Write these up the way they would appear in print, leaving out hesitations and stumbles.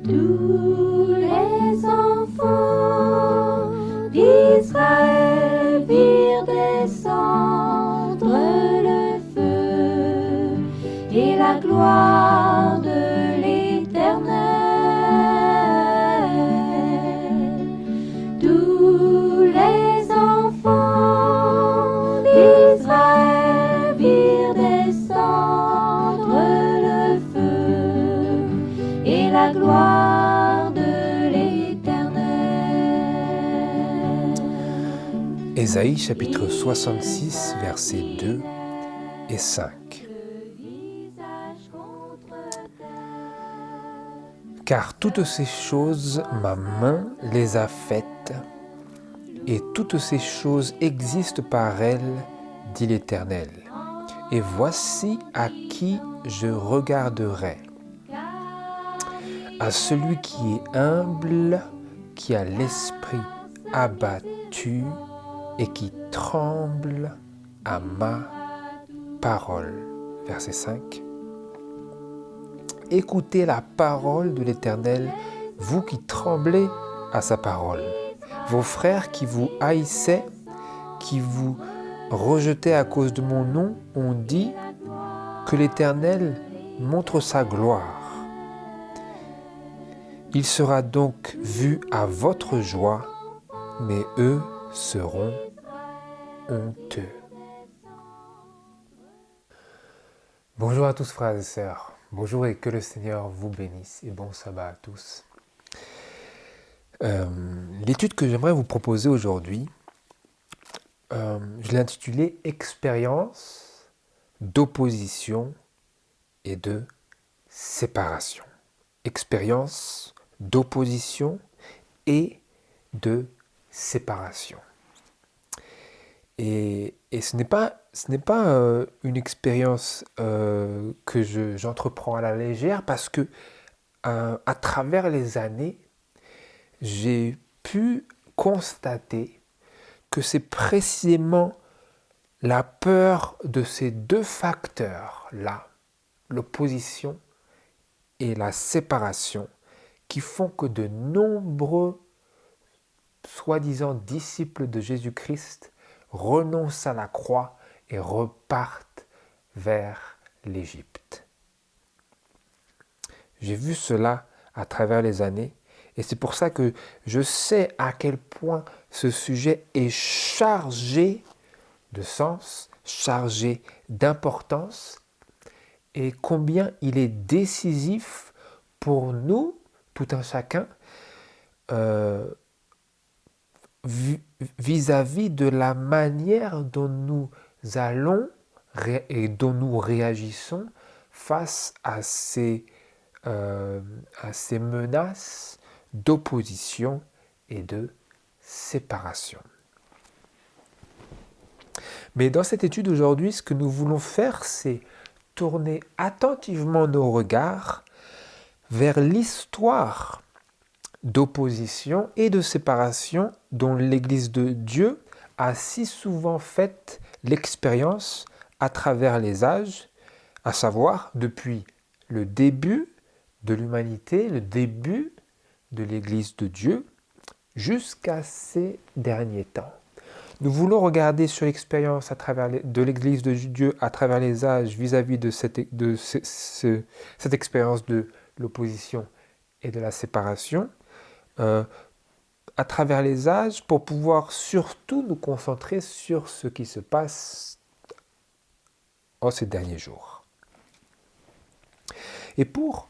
Tous les enfants d'Israël virent descendre le feu et la gloire de l'Éternel. Tous les enfants d'Israël virent descendre le feu et la gloire de l'Éternel. Ésaïe chapitre 66 versets 2 et 5. Car toutes ces choses, ma main les a faites, et toutes ces choses existent par elles, dit l'Éternel. Et voici à qui je regarderai. À celui qui est humble, qui a l'esprit abattu et qui tremble à ma parole. Verset 5. Écoutez la parole de l'Éternel, vous qui tremblez à sa parole. Vos frères qui vous haïssaient, qui vous rejetaient à cause de mon nom, ont dit que l'Éternel montre sa gloire. Il sera donc vu à votre joie, mais eux seront honteux. Bonjour à tous frères et sœurs. Bonjour et que le Seigneur vous bénisse et bon sabbat à tous. L'étude que j'aimerais vous proposer aujourd'hui, je l'ai intitulée « Expérience d'opposition et de séparation ». Expérience d'opposition et de séparation. Et ce n'est pas une expérience que j'entreprends à la légère parce que à travers les années, j'ai pu constater que c'est précisément la peur de ces deux facteurs-là, l'opposition et la séparation, qui font que de nombreux soi-disant disciples de Jésus-Christ renoncent à la croix et repartent vers l'Égypte. J'ai vu cela à travers les années et c'est pour ça que je sais à quel point ce sujet est chargé de sens, chargé d'importance et combien il est décisif pour nous, tout un chacun, vis-à-vis de la manière dont nous allons et dont nous réagissons face à ces menaces d'opposition et de séparation. Mais dans cette étude aujourd'hui, ce que nous voulons faire, c'est tourner attentivement nos regards vers l'histoire d'opposition et de séparation dont l'Église de Dieu a si souvent fait l'expérience à travers les âges, à savoir depuis le début de l'humanité, le début de l'Église de Dieu, jusqu'à ces derniers temps. Nous voulons regarder sur l'expérience de l'Église de Dieu à travers les âges vis-à-vis de cette expérience de l'opposition et de la séparation, à travers les âges pour pouvoir surtout nous concentrer sur ce qui se passe en ces derniers jours. Et pour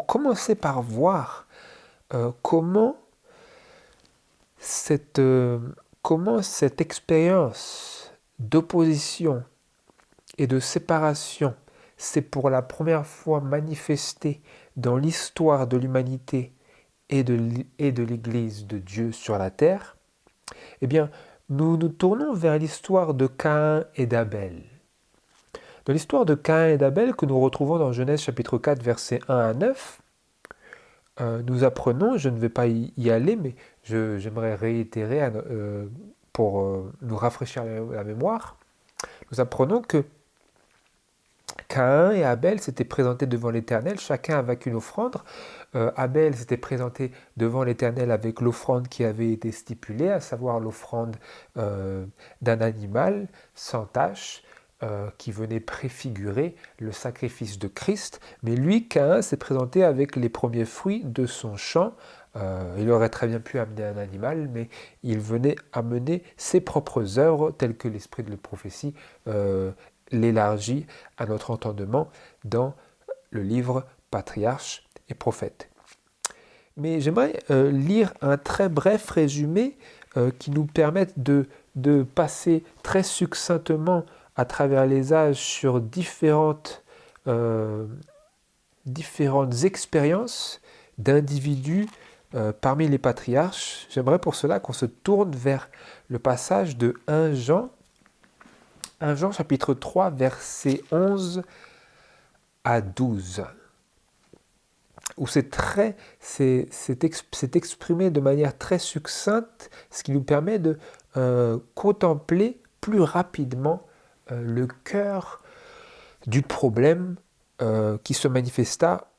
commencer par voir comment cette expérience d'opposition et de séparation s'est pour la première fois manifestée dans l'histoire de l'humanité et de l'Église de Dieu sur la terre, eh bien, nous nous tournons vers l'histoire de Caïn et d'Abel. Dans l'histoire de Caïn et d'Abel que nous retrouvons dans Genèse chapitre 4, versets 1 à 9, nous apprenons, je ne vais pas y aller, mais j'aimerais réitérer pour nous rafraîchir la mémoire, nous apprenons que Caïn et Abel s'étaient présentés devant l'Éternel, chacun avec une offrande. Abel s'était présenté devant l'Éternel avec l'offrande qui avait été stipulée, à savoir l'offrande d'un animal sans tache, qui venait préfigurer le sacrifice de Christ. Mais lui, Caïn, s'est présenté avec les premiers fruits de son champ. Il aurait très bien pu amener un animal, mais il venait amener ses propres œuvres, telles que l'esprit de la prophétie l'élargit à notre entendement dans le livre Patriarches et Prophètes. Mais j'aimerais lire un très bref résumé qui nous permette de passer très succinctement à travers les âges sur différentes expériences d'individus parmi les patriarches. J'aimerais pour cela qu'on se tourne vers le passage de 1 Jean chapitre 3, versets 11 à 12, où c'est exprimé de manière très succincte, ce qui nous permet de contempler plus rapidement le cœur du problème qui se manifesta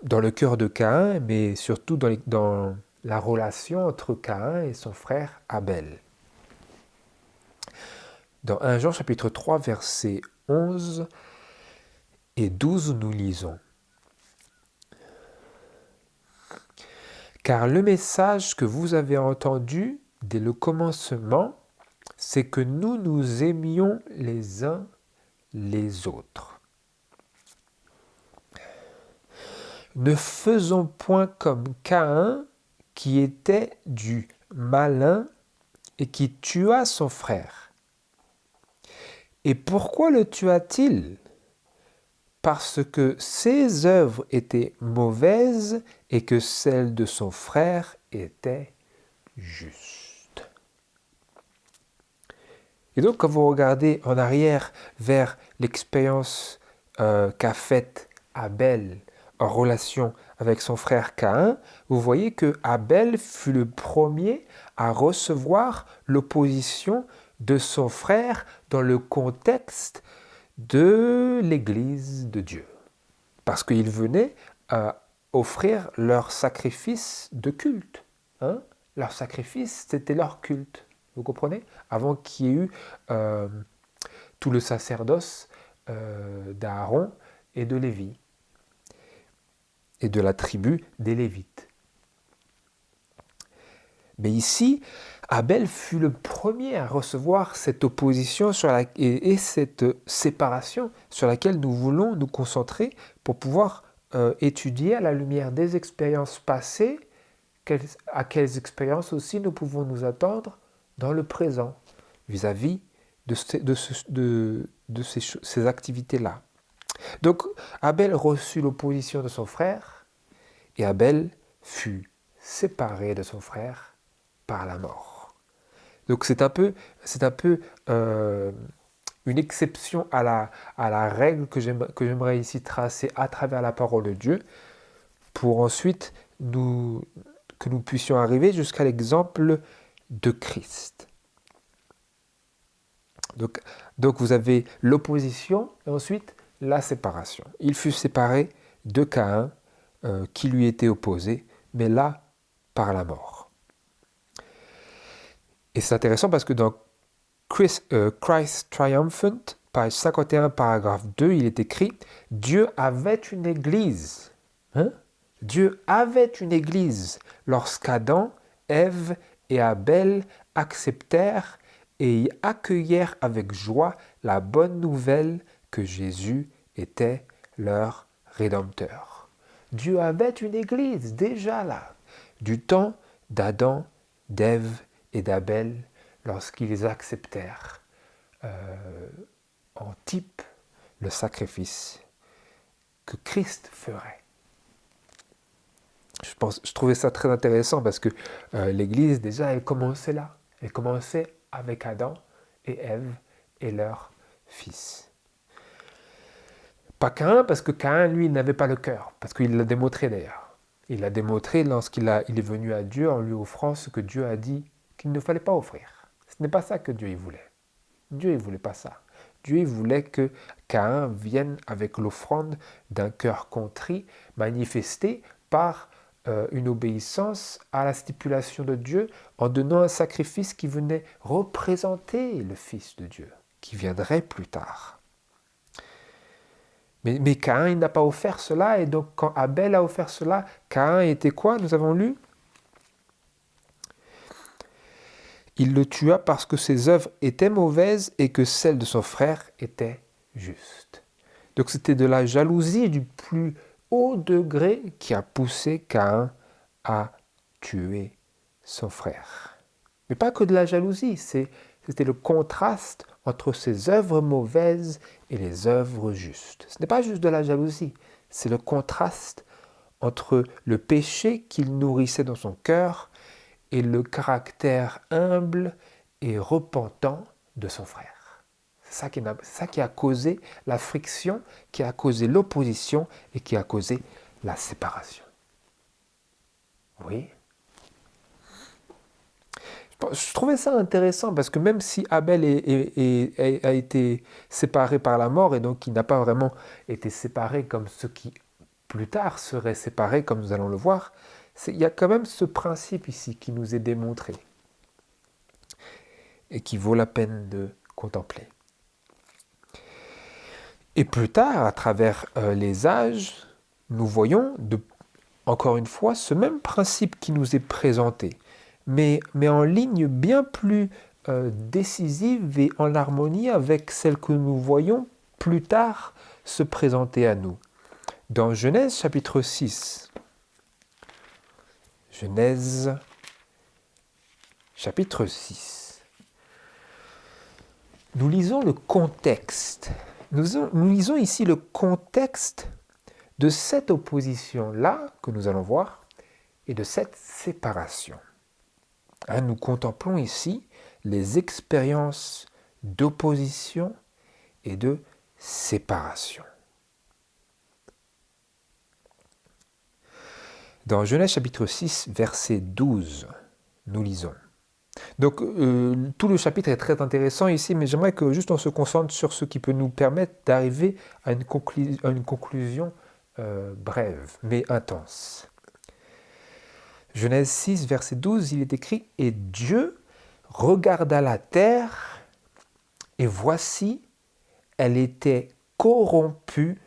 dans le cœur de Caïn, mais surtout dans la relation entre Caïn et son frère Abel. Dans 1 Jean chapitre 3, versets 11 et 12, nous lisons: « Car le message que vous avez entendu dès le commencement, c'est que nous nous aimions les uns les autres. Ne faisons point comme Caïn, qui était du malin et qui tua son frère. Et pourquoi le tua-t-il ? Parce que ses œuvres étaient mauvaises et que celles de son frère étaient justes. » Et donc, quand vous regardez en arrière vers l'expérience qu'a faite Abel en relation avec son frère Caïn, vous voyez que Abel fut le premier à recevoir l'opposition de son frère dans le contexte de l'Église de Dieu. Parce qu'ils venaient offrir leur sacrifice de culte. Leur sacrifice, c'était leur culte. Vous comprenez ? Avant qu'il y ait eu tout le sacerdoce d'Aaron et de Lévi, et de la tribu des Lévites. Mais ici, Abel fut le premier à recevoir cette opposition et cette séparation sur laquelle nous voulons nous concentrer pour pouvoir étudier à la lumière des expériences passées, à quelles expériences aussi nous pouvons nous attendre dans le présent, vis-à-vis de ces activités-là. Donc, Abel reçut l'opposition de son frère, et Abel fut séparé de son frère par la mort. Donc, c'est un peu une exception à la règle que j'aimerais ici tracer à travers la parole de Dieu, pour ensuite que nous puissions arriver jusqu'à l'exemple de Christ. Donc vous avez l'opposition et ensuite la séparation. Il fut séparé de Caïn qui lui était opposé, mais là par la mort. Et c'est intéressant parce que dans Christ Triumphant, page 51, paragraphe 2, il est écrit « Dieu avait une église ». Dieu avait une église lorsqu'Adam, Ève et Abel acceptèrent et y accueillèrent avec joie la bonne nouvelle que Jésus était leur Rédempteur. Dieu avait une église déjà là, du temps d'Adam, d'Ève et d'Abel, lorsqu'ils acceptèrent en type le sacrifice que Christ ferait. Je trouvais ça très intéressant parce que l'Église, déjà, elle commençait là. Elle commençait avec Adam et Ève et leur fils. Pas Caïn, parce que Caïn, lui, n'avait pas le cœur, parce qu'il l'a démontré d'ailleurs. Il l'a démontré lorsqu'il est venu à Dieu en lui offrant ce que Dieu a dit qu'il ne fallait pas offrir. Ce n'est pas ça que Dieu il voulait. Dieu ne voulait pas ça. Dieu voulait que Caïn vienne avec l'offrande d'un cœur contrit, manifesté par une obéissance à la stipulation de Dieu, en donnant un sacrifice qui venait représenter le Fils de Dieu, qui viendrait plus tard. Mais Caïn n'a pas offert cela, et donc quand Abel a offert cela, Caïn était quoi? Nous avons lu. Il le tua parce que ses œuvres étaient mauvaises et que celles de son frère étaient justes. Donc c'était de la jalousie du plus haut degré qui a poussé Caïn à tuer son frère. Mais pas que de la jalousie, c'était le contraste entre ses œuvres mauvaises et les œuvres justes. Ce n'est pas juste de la jalousie, c'est le contraste entre le péché qu'il nourrissait dans son cœur et le caractère humble et repentant de son frère. C'est ça qui a causé la friction, qui a causé l'opposition et qui a causé la séparation. Oui. Je trouvais ça intéressant parce que même si Abel a été séparé par la mort et donc il n'a pas vraiment été séparé comme ceux qui plus tard seraient séparés, comme nous allons le voir, il y a quand même ce principe ici qui nous est démontré et qui vaut la peine de contempler. Et plus tard, à travers les âges, nous voyons encore une fois ce même principe qui nous est présenté, mais en ligne bien plus décisive et en harmonie avec celle que nous voyons plus tard se présenter à nous. Dans Genèse chapitre 6, Genèse chapitre 6, nous lisons le contexte. Nous lisons ici le contexte de cette opposition-là que nous allons voir et de cette séparation. Nous contemplons ici les expériences d'opposition et de séparation. Dans Genèse chapitre 6, verset 12, nous lisons. Donc tout le chapitre est très intéressant ici, mais j'aimerais que juste on se concentre sur ce qui peut nous permettre d'arriver à une conclusion brève, mais intense. Genèse 6, verset 12, il est écrit « Et Dieu regarda la terre, et voici, elle était corrompue,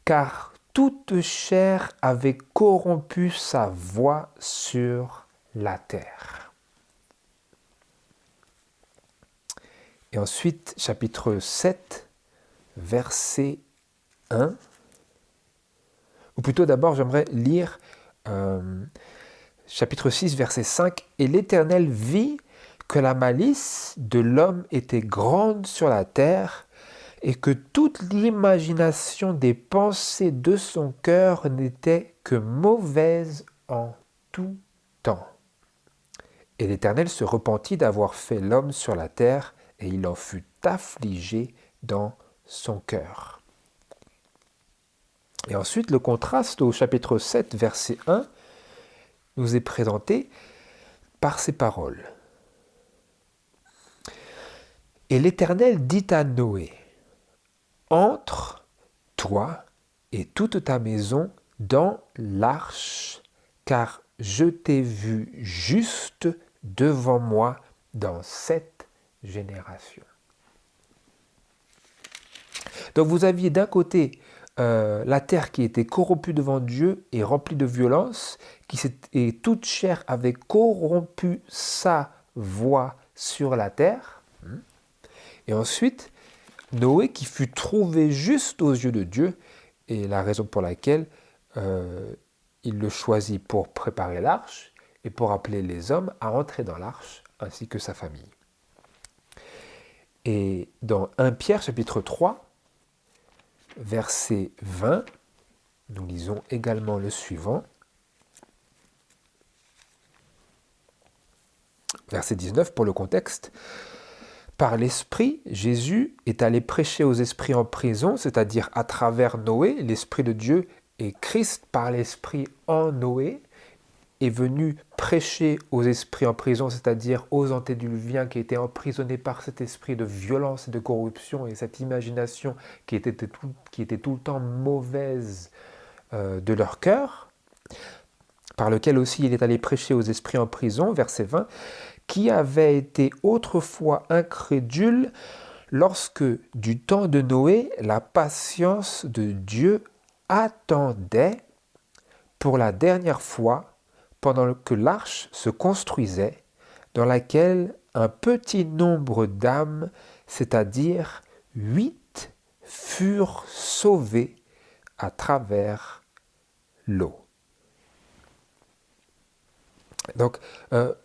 car toute chair avait corrompu sa voie sur la terre. » Et ensuite, chapitre 7, verset 1. Ou plutôt d'abord, j'aimerais lire chapitre 6, verset 5. « Et l'Éternel vit que la malice de l'homme était grande sur la terre, et que toute l'imagination des pensées de son cœur n'était que mauvaise en tout temps. Et l'Éternel se repentit d'avoir fait l'homme sur la terre, et il en fut affligé dans son cœur. » Et ensuite, le contraste au chapitre 7, verset 1, nous est présenté par ces paroles. « Et l'Éternel dit à Noé, « Entre, toi et toute ta maison, dans l'arche, car je t'ai vu juste devant moi dans cette génération. » Donc vous aviez d'un côté la terre qui était corrompue devant Dieu et remplie de violence, et toute chair avait corrompu sa voie sur la terre. Et ensuite, Noé qui fut trouvé juste aux yeux de Dieu, et la raison pour laquelle il le choisit pour préparer l'arche et pour appeler les hommes à entrer dans l'arche, ainsi que sa famille. Et dans 1 Pierre chapitre 3, verset 20, nous lisons également le suivant. Verset 19 pour le contexte. « Par l'Esprit, Jésus est allé prêcher aux esprits en prison, c'est-à-dire à travers Noé, l'Esprit de Dieu, et Christ par l'Esprit en Noé. est venu prêcher aux esprits en prison, c'est-à-dire aux antédiluviens qui étaient emprisonnés par cet esprit de violence et de corruption et cette imagination qui était tout le temps mauvaise de leur cœur, par lequel aussi il est allé prêcher aux esprits en prison, verset 20, qui avaient été autrefois incrédules lorsque, du temps de Noé, la patience de Dieu attendait pour la dernière fois pendant que l'arche se construisait, dans laquelle un petit nombre d'âmes, c'est-à-dire 8, furent sauvées à travers l'eau. Donc,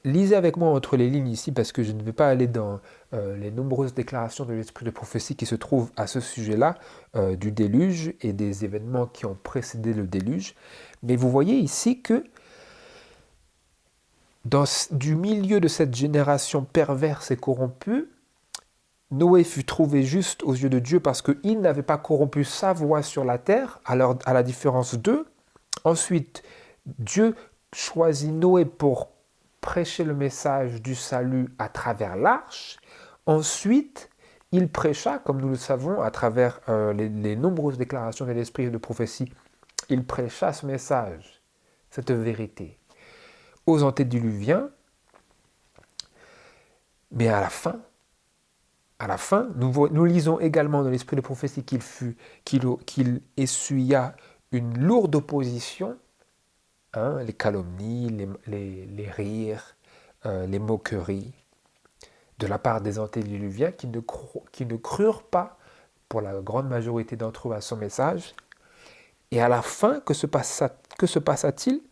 lisez avec moi entre les lignes ici, parce que je ne vais pas aller dans les nombreuses déclarations de l'esprit de prophétie qui se trouvent à ce sujet-là, du déluge et des événements qui ont précédé le déluge. Mais vous voyez ici que du milieu de cette génération perverse et corrompue, Noé fut trouvé juste aux yeux de Dieu parce qu'il n'avait pas corrompu sa voix sur la terre, à la différence d'eux. Ensuite, Dieu choisit Noé pour prêcher le message du salut à travers l'arche. Ensuite, il prêcha, comme nous le savons, à travers les nombreuses déclarations de l'esprit et de prophétie, il prêcha ce message, cette vérité, aux antédiluviens. Mais à la fin, nous lisons également dans l'esprit de prophétie qu'il essuya une lourde opposition, les calomnies, les rires, les moqueries, de la part des antédiluviens qui ne crurent pas, pour la grande majorité d'entre eux, à son message. Et à la fin, que se passa-t-il?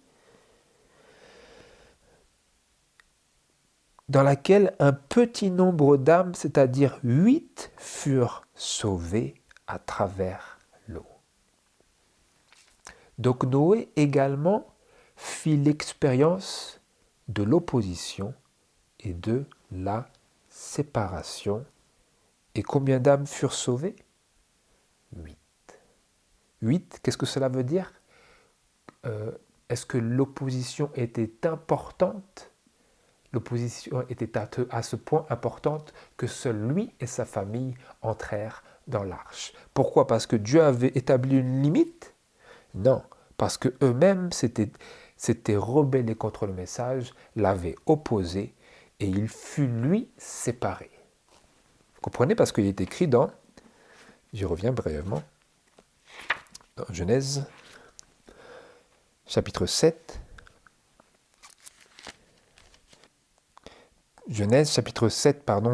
Dans laquelle un petit nombre d'âmes, c'est-à-dire 8, furent sauvées à travers l'eau. Donc Noé également fit l'expérience de l'opposition et de la séparation. Et combien d'âmes furent sauvées? 8. 8, qu'est-ce que cela veut dire? Est-ce que l'opposition était importante? L'opposition était à ce point importante que seul lui et sa famille entrèrent dans l'arche. Pourquoi? Parce que Dieu avait établi une limite? Non, parce qu'eux-mêmes s'étaient rebellés contre le message, l'avaient opposé, et il fut lui séparé. Vous comprenez? Parce qu'il est écrit j'y reviens brièvement, dans Genèse, chapitre 7,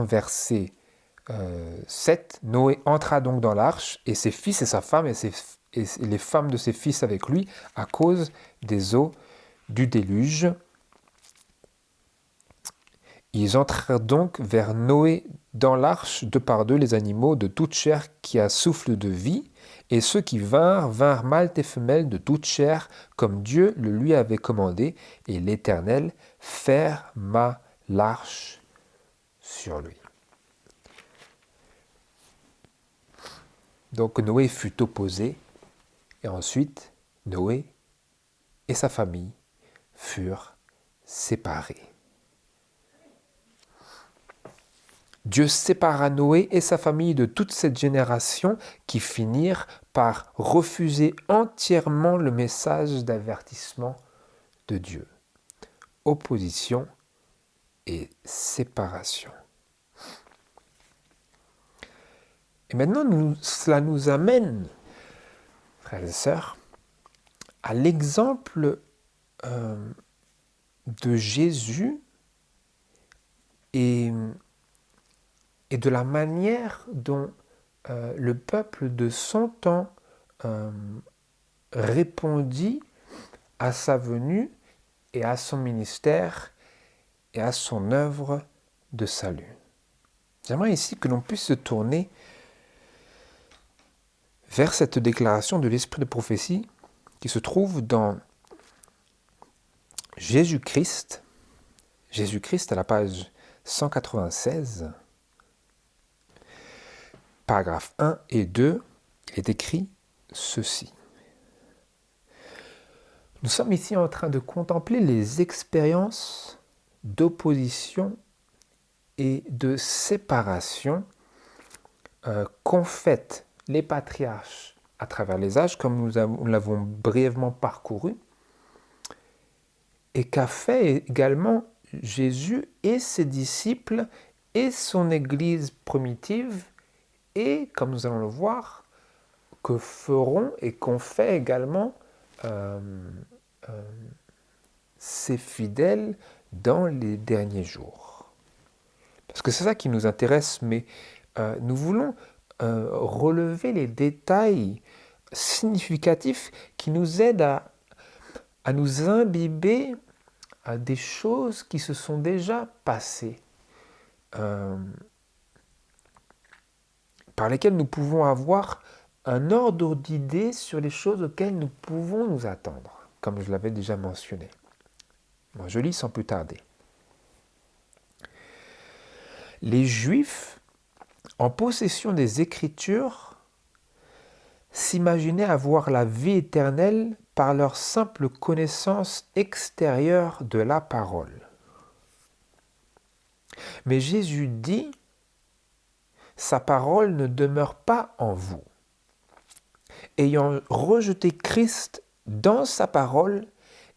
verset 7, Noé entra donc dans l'arche, et ses fils et sa femme, et les femmes de ses fils avec lui, à cause des eaux du déluge. Ils entrèrent donc vers Noé dans l'arche, deux par deux, les animaux de toute chair qui a souffle de vie, et ceux qui vinrent mâles et femelles de toute chair, comme Dieu le lui avait commandé, et l'Éternel ferma l'arche sur lui. Donc Noé fut opposé, et ensuite Noé et sa famille furent séparés. Dieu sépara Noé et sa famille de toute cette génération qui finirent par refuser entièrement le message d'avertissement de Dieu. Opposition et séparation. Et maintenant, cela nous amène, frères et sœurs, à l'exemple de Jésus et de la manière dont le peuple de son temps répondit à sa venue et à son ministère et à son œuvre de salut. J'aimerais ici que l'on puisse se tourner vers cette déclaration de l'esprit de prophétie qui se trouve dans Jésus-Christ à la page 196, paragraphes 1 et 2, il est écrit ceci. Nous sommes ici en train de contempler les expériences d'opposition et de séparation qu'ont faites les patriarches à travers les âges, comme nous l'avons brièvement parcouru, et qu'a fait également Jésus et ses disciples et son Église primitive, et, comme nous allons le voir, que feront et qu'ont fait également ses fidèles dans les derniers jours. Parce que c'est ça qui nous intéresse, mais nous voulons relever les détails significatifs qui nous aident à nous imbiber à des choses qui se sont déjà passées, par lesquelles nous pouvons avoir un ordre d'idées sur les choses auxquelles nous pouvons nous attendre, comme je l'avais déjà mentionné. Bon, je lis sans plus tarder. Les Juifs, en possession des Écritures, s'imaginaient avoir la vie éternelle par leur simple connaissance extérieure de la parole. Mais Jésus dit, « Sa parole ne demeure pas en vous. » Ayant rejeté Christ dans sa parole,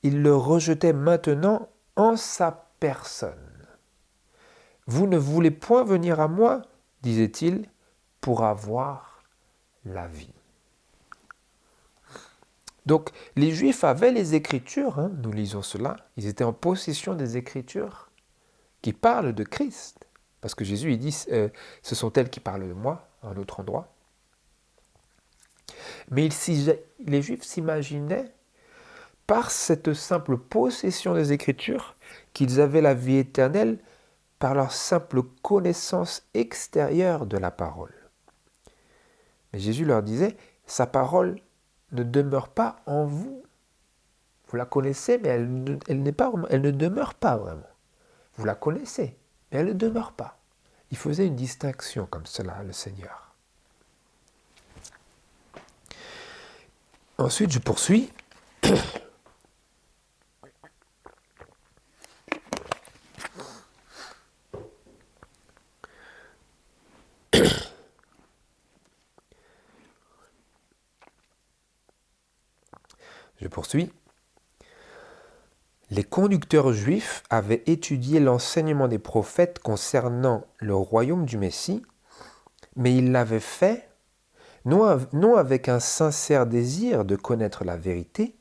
il le rejetait maintenant en sa personne. « Vous ne voulez point venir à moi, disait-il, pour avoir la vie. » Donc, les Juifs avaient les Écritures, nous lisons cela, ils étaient en possession des Écritures qui parlent de Christ. Parce que Jésus, il dit, ce sont elles qui parlent de moi, à un autre endroit. Mais les Juifs s'imaginaient, par cette simple possession des Écritures, qu'ils avaient la vie éternelle par leur simple connaissance extérieure de la parole. Mais Jésus leur disait, sa parole ne demeure pas en vous. Vous la connaissez, mais elle ne demeure pas vraiment. Vous la connaissez, mais elle ne demeure pas. Il faisait une distinction comme cela, le Seigneur. Ensuite, je poursuis. Je poursuis. Les conducteurs juifs avaient étudié l'enseignement des prophètes concernant le royaume du Messie, mais ils l'avaient fait non avec un sincère désir de connaître la vérité,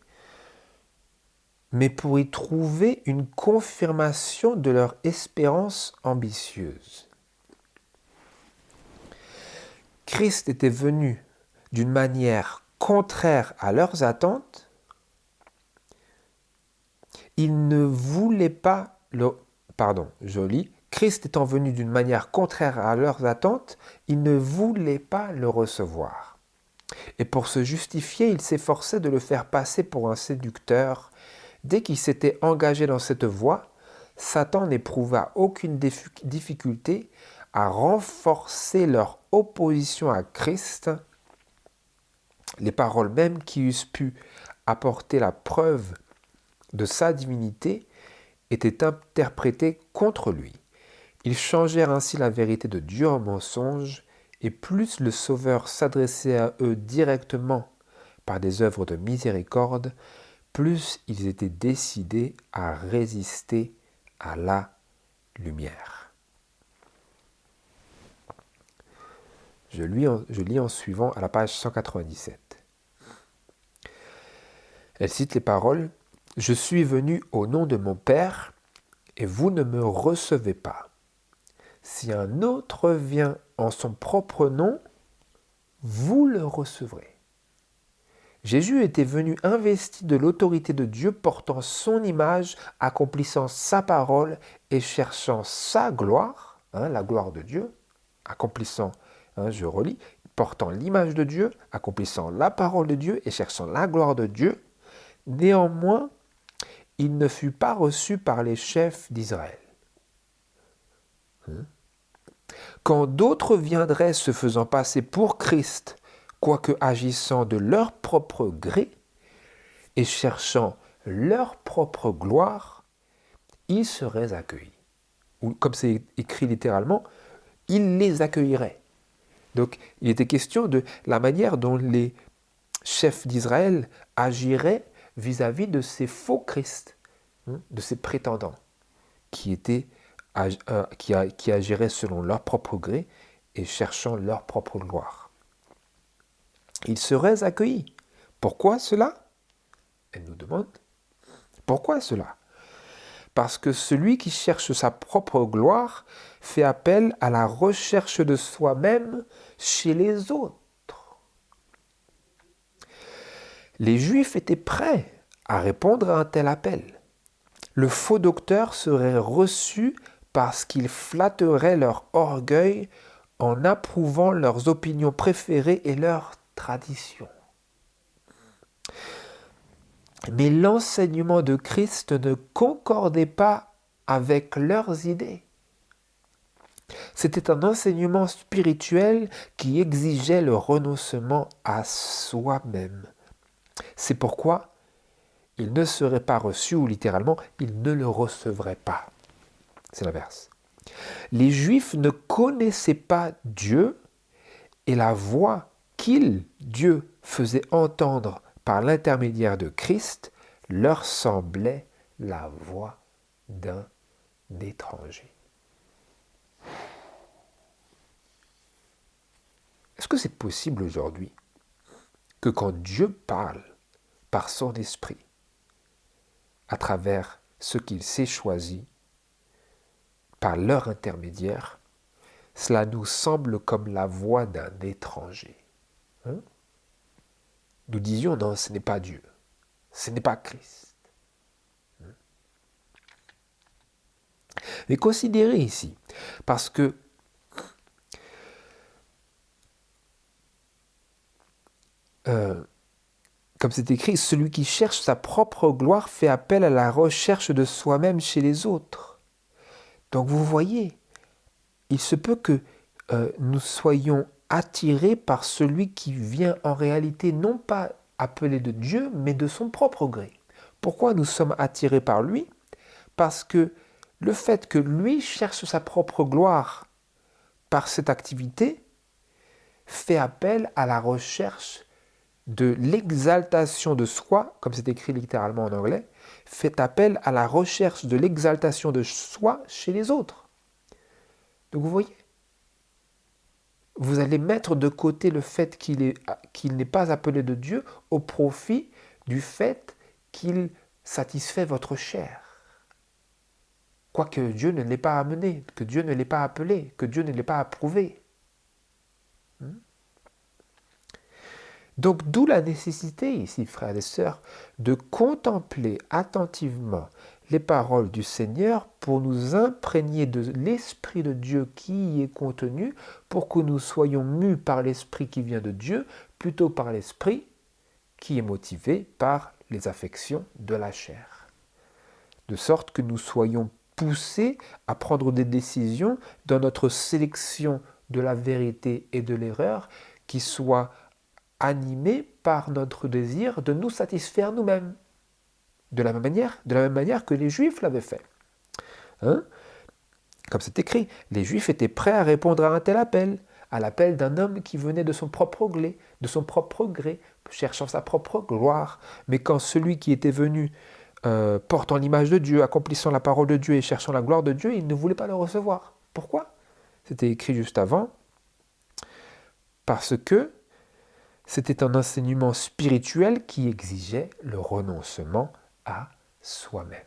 mais pour y trouver une confirmation de leur espérance ambitieuse. Christ était venu d'une manière contraire à leurs attentes. Ils ne voulaient pas Christ étant venu d'une manière contraire à leurs attentes, ils ne voulaient pas le recevoir. Et pour se justifier, ils s'efforçaient de le faire passer pour un séducteur. Dès qu'il s'était engagé dans cette voie, Satan n'éprouva aucune difficulté à renforcer leur opposition à Christ. Les paroles mêmes qui eussent pu apporter la preuve de sa divinité étaient interprétées contre lui. Ils changèrent ainsi la vérité de Dieu en mensonge, et plus le Sauveur s'adressait à eux directement par des œuvres de miséricorde, plus ils étaient décidés à résister à la lumière. Je lis en suivant à la page 197. Elle cite les paroles « Je suis venu au nom de mon Père, et vous ne me recevez pas. Si un autre vient en son propre nom, vous le recevrez. » Jésus était venu investi de l'autorité de Dieu, portant son image, accomplissant sa parole et cherchant sa gloire, la gloire de Dieu, accomplissant, je relis, portant l'image de Dieu, accomplissant la parole de Dieu et cherchant la gloire de Dieu. Néanmoins, il ne fut pas reçu par les chefs d'Israël. Quand d'autres viendraient se faisant passer pour Christ, quoique agissant de leur propre gré et cherchant leur propre gloire, ils seraient accueillis. Ou comme c'est écrit littéralement, ils les accueilleraient. Donc il était question de la manière dont les chefs d'Israël agiraient vis-à-vis de ces faux Christ, de ces prétendants qui agiraient selon leur propre gré et cherchant leur propre gloire. Ils seraient accueillis. Pourquoi cela? Elle nous demande. Pourquoi cela? Parce que celui qui cherche sa propre gloire fait appel à la recherche de soi-même chez les autres. Les Juifs étaient prêts à répondre à un tel appel. Le faux docteur serait reçu parce qu'il flatterait leur orgueil en approuvant leurs opinions préférées et leurs traditions. Mais l'enseignement de Christ ne concordait pas avec leurs idées. C'était un enseignement spirituel qui exigeait le renoncement à soi-même. C'est pourquoi il ne serait pas reçu, ou littéralement, il ne le recevrait pas. C'est l'inverse. Les Juifs ne connaissaient pas Dieu et la voix Dieu, faisait entendre par l'intermédiaire de Christ leur semblait la voix d'un étranger. Est-ce que c'est possible aujourd'hui que quand Dieu parle par son esprit, à travers ce qu'il s'est choisi, par leur intermédiaire, cela nous semble comme la voix d'un étranger? Nous disions non, ce n'est pas Dieu, ce n'est pas Christ. Mais considérez ici, parce que comme c'est écrit, celui qui cherche sa propre gloire fait appel à la recherche de soi-même chez les autres. Donc vous voyez, il se peut que nous soyons attirés par celui qui vient en réalité non pas appelé de Dieu, mais de son propre gré. Pourquoi nous sommes attirés par lui? Parce que le fait que lui cherche sa propre gloire par cette activité fait appel à la recherche de l'exaltation de soi, comme c'est écrit littéralement en anglais, fait appel à la recherche de l'exaltation de soi chez les autres. Donc vous voyez, vous allez mettre de côté le fait qu'il n'est pas appelé de Dieu au profit du fait qu'il satisfait votre chair. Quoique Dieu ne l'ait pas amené, que Dieu ne l'ait pas appelé, que Dieu ne l'ait pas approuvé. Donc d'où la nécessité ici, frères et sœurs, de contempler attentivement les paroles du Seigneur pour nous imprégner de l'Esprit de Dieu qui y est contenu, pour que nous soyons mus par l'Esprit qui vient de Dieu, plutôt par l'Esprit qui est motivé par les affections de la chair. De sorte que nous soyons poussés à prendre des décisions dans notre sélection de la vérité et de l'erreur qui soient animés par notre désir de nous satisfaire nous-mêmes, de la même manière que les Juifs l'avaient fait. Comme c'est écrit, les Juifs étaient prêts à répondre à un tel appel, à l'appel d'un homme qui venait de son propre gré, cherchant sa propre gloire. Mais quand celui qui était venu portant l'image de Dieu, accomplissant la parole de Dieu et cherchant la gloire de Dieu, il ne voulait pas le recevoir. Pourquoi? C'était écrit juste avant. Parce que c'était un enseignement spirituel qui exigeait le renoncement à soi-même.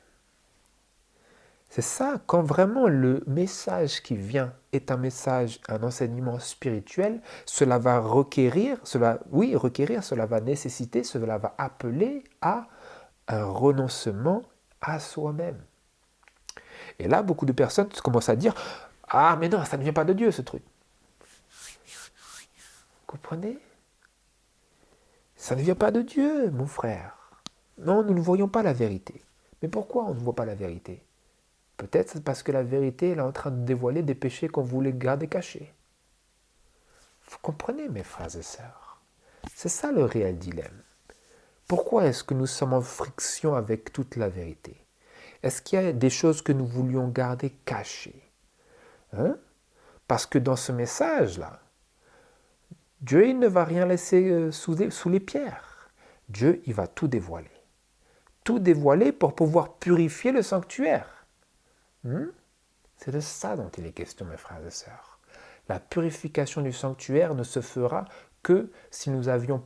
C'est ça, quand vraiment le message qui vient est un enseignement spirituel, cela va requérir, cela va nécessiter, cela va appeler à un renoncement à soi-même. Et là, beaucoup de personnes commencent à dire « Ah, mais non, ça ne vient pas de Dieu, ce truc. » Vous comprenez? Ça ne vient pas de Dieu, mon frère. Non, nous ne voyons pas la vérité. Mais pourquoi on ne voit pas la vérité? Peut-être c'est parce que la vérité elle est en train de dévoiler des péchés qu'on voulait garder cachés. Vous comprenez, mes frères et sœurs? C'est ça le réel dilemme. Pourquoi est-ce que nous sommes en friction avec toute la vérité? Est-ce qu'il y a des choses que nous voulions garder cachées? Hein? Parce que dans ce message-là, Dieu il ne va rien laisser sous les pierres. Dieu, il va tout dévoiler. Tout dévoiler pour pouvoir purifier le sanctuaire. C'est de ça dont il est question, mes frères et sœurs. La purification du sanctuaire ne se fera que si nous avons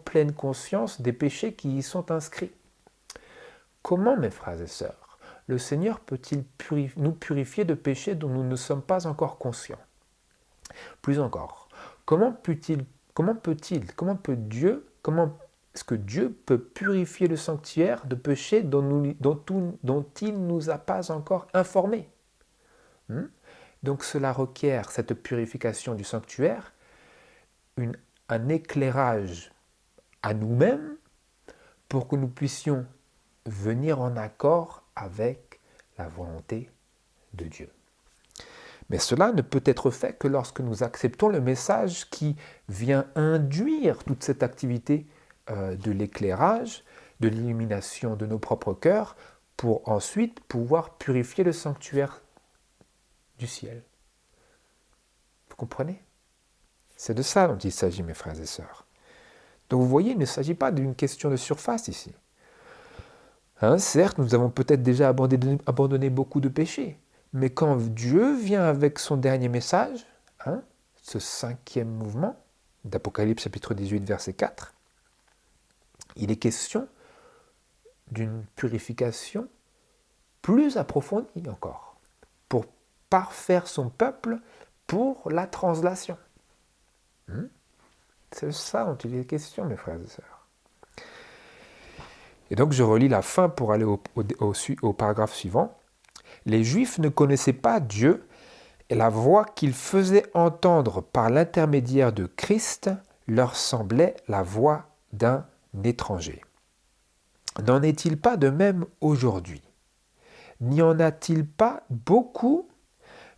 pleine conscience des péchés qui y sont inscrits. Comment, mes frères et sœurs, le Seigneur peut-il nous purifier de péchés dont nous ne sommes pas encore conscients? Plus encore, comment est-ce que Dieu peut purifier le sanctuaire de péchés dont il ne nous a pas encore informés? Donc cela requiert, cette purification du sanctuaire, un éclairage à nous-mêmes pour que nous puissions venir en accord avec la volonté de Dieu. Mais cela ne peut être fait que lorsque nous acceptons le message qui vient induire toute cette activité de l'éclairage, de l'illumination de nos propres cœurs, pour ensuite pouvoir purifier le sanctuaire du ciel. Vous comprenez? C'est de ça dont il s'agit, mes frères et sœurs. Donc vous voyez, il ne s'agit pas d'une question de surface ici. Certes, nous avons peut-être déjà abandonné beaucoup de péchés, mais quand Dieu vient avec son dernier message, ce 5e mouvement d'Apocalypse chapitre 18, verset 4, il est question d'une purification plus approfondie encore, pour parfaire son peuple pour la translation. C'est ça dont il est question, mes frères et sœurs. Et donc je relis la fin pour aller au paragraphe suivant. Les Juifs ne connaissaient pas Dieu et la voix qu'ils faisaient entendre par l'intermédiaire de Christ leur semblait la voix d'un étranger. N'en est-il pas de même aujourd'hui? N'y en a-t-il pas beaucoup,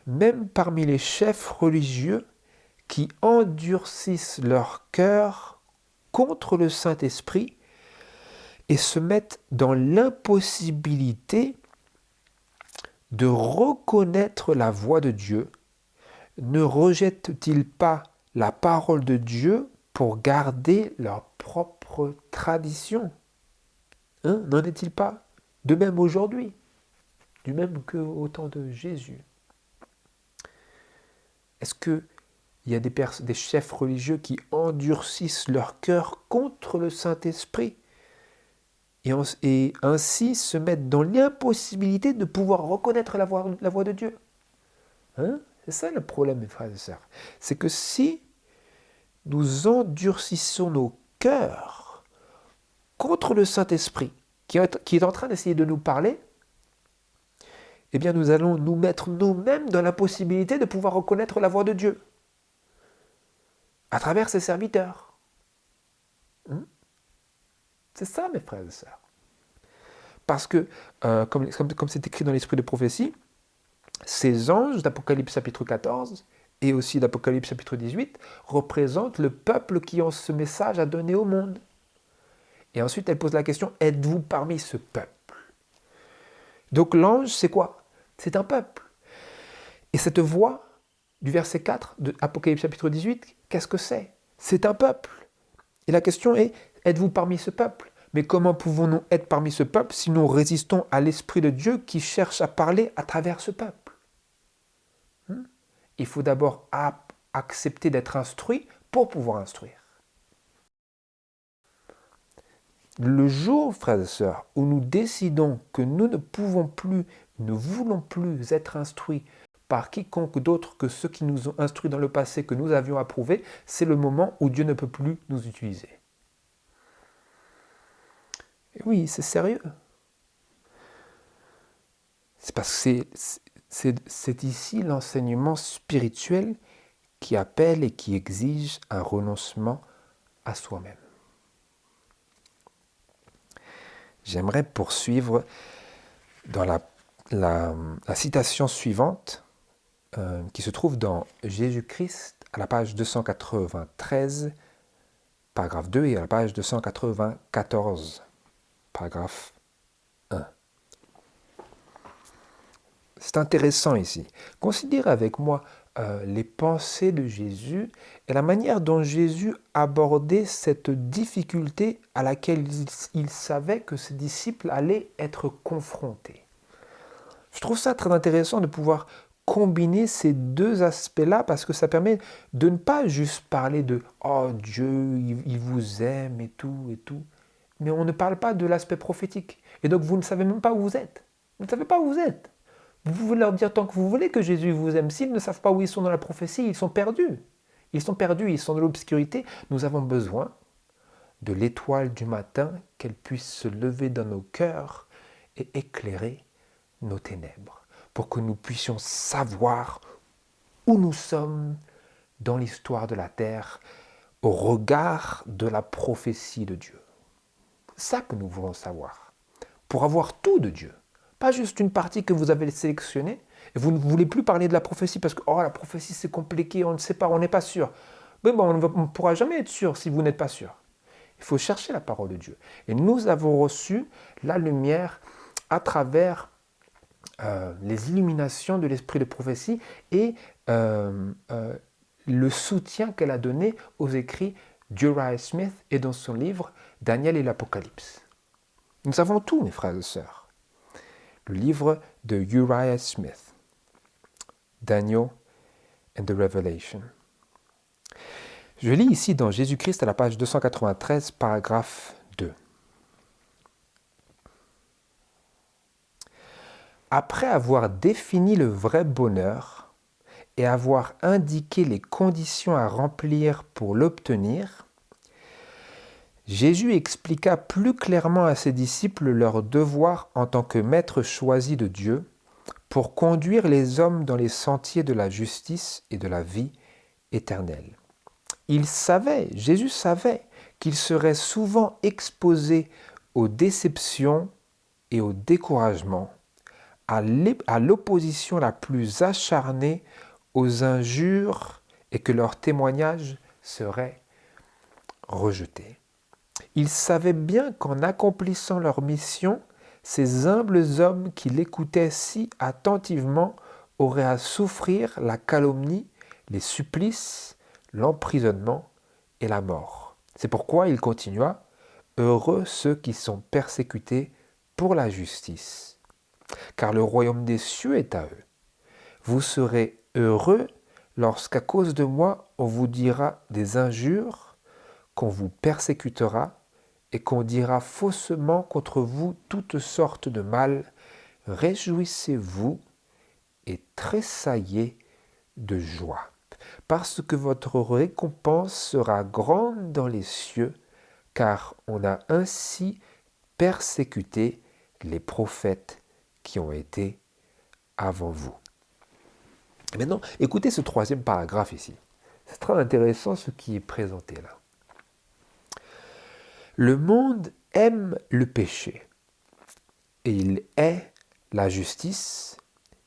même parmi les chefs religieux, qui endurcissent leur cœur contre le Saint-Esprit et se mettent dans l'impossibilité de reconnaître la voix de Dieu? Ne rejettent-ils pas la parole de Dieu pour garder leur propre tradition? N'en est-il pas de même aujourd'hui, du même qu'au temps de Jésus? Est-ce qu'il y a des chefs religieux qui endurcissent leur cœur contre le Saint-Esprit et ainsi se mettent dans l'impossibilité de pouvoir reconnaître la voix de Dieu? C'est ça le problème, mes frères et sœurs. C'est que si nous endurcissons nos cœurs contre le Saint-Esprit, qui est en train d'essayer de nous parler, eh bien nous allons nous mettre nous-mêmes dans l'impossibilité de pouvoir reconnaître la voix de Dieu à travers ses serviteurs. C'est ça, mes frères et sœurs. Parce que, comme c'est écrit dans l'esprit de prophétie, ces anges d'Apocalypse chapitre 14 et aussi d'Apocalypse chapitre 18 représentent le peuple qui ont ce message à donner au monde. Et ensuite, elle pose la question, êtes-vous parmi ce peuple? Donc l'ange, c'est quoi? C'est un peuple. Et cette voix du verset 4 de Apocalypse chapitre 18, qu'est-ce que c'est? C'est un peuple. Et la question est, êtes-vous parmi ce peuple? Mais comment pouvons-nous être parmi ce peuple si nous résistons à l'Esprit de Dieu qui cherche à parler à travers ce peuple? Il faut d'abord accepter d'être instruit pour pouvoir instruire. Le jour, frères et sœurs, où nous décidons que nous ne voulons plus être instruits par quiconque d'autre que ceux qui nous ont instruits dans le passé, que nous avions approuvé, c'est le moment où Dieu ne peut plus nous utiliser. Et oui, c'est sérieux. C'est parce que c'est ici l'enseignement spirituel qui appelle et qui exige un renoncement à soi-même. J'aimerais poursuivre dans la citation suivante qui se trouve dans Jésus-Christ à la page 293, paragraphe 2 et à la page 294, paragraphe 1. C'est intéressant ici. Considérez avec moi les pensées de Jésus et la manière dont Jésus abordait cette difficulté à laquelle il savait que ses disciples allaient être confrontés. Je trouve ça très intéressant de pouvoir combiner ces deux aspects-là parce que ça permet de ne pas juste parler de « Oh, Dieu, il vous aime et tout », mais on ne parle pas de l'aspect prophétique. Et donc, vous ne savez même pas où vous êtes. Vous ne savez pas où vous êtes. Vous pouvez leur dire tant que vous voulez que Jésus vous aime. S'ils ne savent pas où ils sont dans la prophétie, ils sont perdus. Ils sont perdus, ils sont dans l'obscurité. Nous avons besoin de l'étoile du matin, qu'elle puisse se lever dans nos cœurs et éclairer nos ténèbres, pour que nous puissions savoir où nous sommes dans l'histoire de la terre au regard de la prophétie de Dieu. C'est ça que nous voulons savoir, pour avoir tout de Dieu. Pas juste une partie que vous avez sélectionnée, et vous ne voulez plus parler de la prophétie parce que la prophétie c'est compliqué, on ne sait pas, on n'est pas sûr. Mais bon, on ne pourra jamais être sûr si vous n'êtes pas sûr. Il faut chercher la parole de Dieu. Et nous avons reçu la lumière à travers les illuminations de l'esprit de prophétie et le soutien qu'elle a donné aux écrits d'Uriah Smith et dans son livre Daniel et l'Apocalypse. Nous avons tout, mes frères et sœurs. Le livre de Uriah Smith, Daniel and the Revelation. Je lis ici dans Jésus-Christ à la page 293, paragraphe 2. Après avoir défini le vrai bonheur et avoir indiqué les conditions à remplir pour l'obtenir, Jésus expliqua plus clairement à ses disciples leur devoir en tant que maître choisi de Dieu pour conduire les hommes dans les sentiers de la justice et de la vie éternelle. Jésus savait qu'il serait souvent exposé aux déceptions et au découragement, à l'opposition la plus acharnée, aux injures et que leur témoignage serait rejeté. Ils savaient bien qu'en accomplissant leur mission, ces humbles hommes qui l'écoutaient si attentivement auraient à souffrir la calomnie, les supplices, l'emprisonnement et la mort. C'est pourquoi il continua « Heureux ceux qui sont persécutés pour la justice, car le royaume des cieux est à eux. Vous serez heureux lorsqu'à cause de moi on vous dira des injures, qu'on vous persécutera et qu'on dira faussement contre vous toutes sortes de mal. Réjouissez-vous et tressaillez de joie, parce que votre récompense sera grande dans les cieux, car on a ainsi persécuté les prophètes qui ont été avant vous. » Et maintenant, écoutez ce troisième paragraphe ici. C'est très intéressant ce qui est présenté là. Le monde aime le péché et il hait la justice,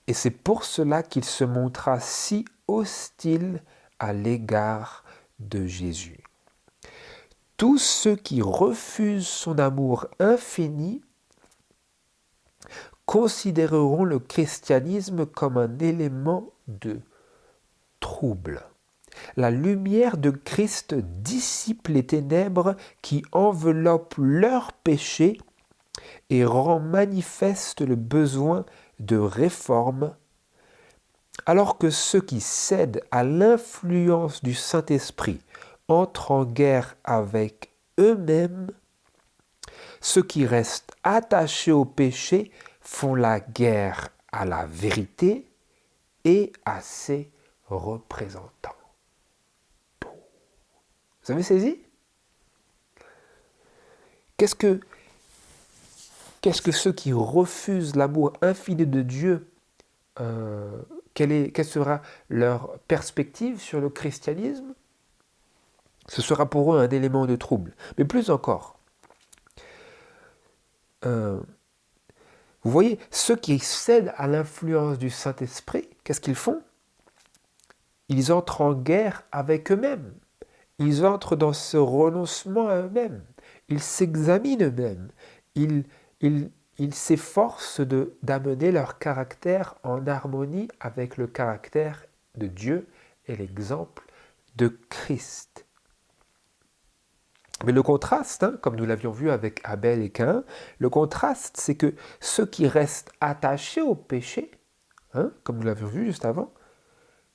et c'est pour cela qu'il se montra si hostile à l'égard de Jésus. Tous ceux qui refusent son amour infini considéreront le christianisme comme un élément de trouble. La lumière de Christ dissipe les ténèbres qui enveloppent leurs péchés et rend manifeste le besoin de réforme, alors que ceux qui cèdent à l'influence du Saint-Esprit entrent en guerre avec eux-mêmes. Ceux qui restent attachés au péché font la guerre à la vérité et à ses représentants. Vous avez saisi? Qu'est-ce que ceux qui refusent l'amour infini de Dieu, quelle sera leur perspective sur le christianisme? Ce sera pour eux un élément de trouble. Mais plus encore, vous voyez, ceux qui cèdent à l'influence du Saint-Esprit, qu'est-ce qu'ils font? Ils entrent en guerre avec eux-mêmes. Ils entrent dans ce renoncement à eux-mêmes. Ils s'examinent eux-mêmes. Ils s'efforcent d'amener leur caractère en harmonie avec le caractère de Dieu et l'exemple de Christ. Mais le contraste, comme nous l'avions vu avec Abel et Caïn, le contraste, c'est que ceux qui restent attachés au péché, comme nous l'avions vu juste avant,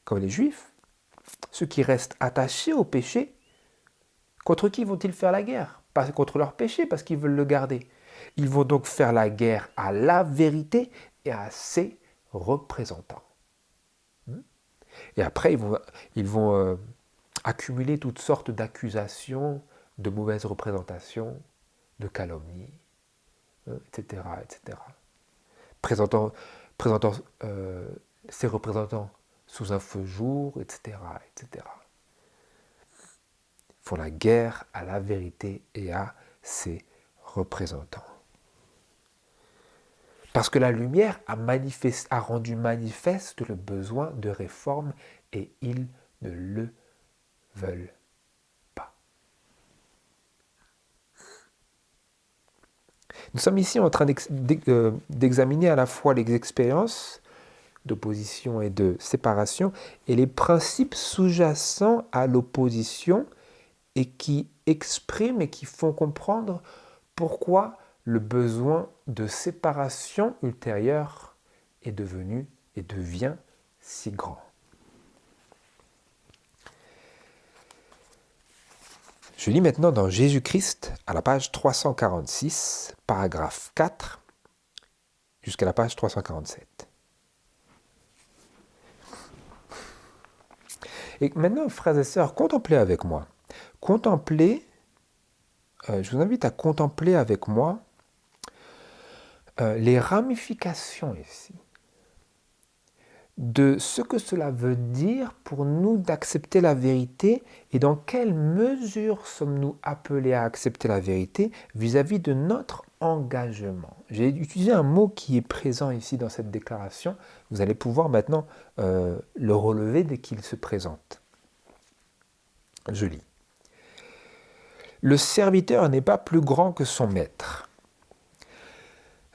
comme les Juifs, ceux qui restent attachés au péché, contre qui vont-ils faire la guerre? Pas contre leur péché, parce qu'ils veulent le garder. Ils vont donc faire la guerre à la vérité et à ses représentants. Et après, ils vont accumuler toutes sortes d'accusations, de mauvaises représentations, de calomnies, etc., etc. Présentant ses représentants sous un feu jour, etc., etc. Ils font la guerre à la vérité et à ses représentants. Parce que la lumière a rendu manifeste le besoin de réforme et ils ne le veulent pas. Nous sommes ici en train d'examiner à la fois les expériences d'opposition et de séparation et les principes sous-jacents à l'opposition et qui expriment et qui font comprendre pourquoi le besoin de séparation ultérieure est devenu et devient si grand. Je lis maintenant dans Jésus-Christ à la page 346, paragraphe 4, jusqu'à la page 347. Et maintenant, frères et sœurs, contemplez avec moi. Je vous invite à contempler avec moi les ramifications ici de ce que cela veut dire pour nous d'accepter la vérité et dans quelle mesure sommes-nous appelés à accepter la vérité vis-à-vis de notre engagement. J'ai utilisé un mot qui est présent ici dans cette déclaration. Vous allez pouvoir maintenant le relever dès qu'il se présente. Je lis. Le serviteur n'est pas plus grand que son maître.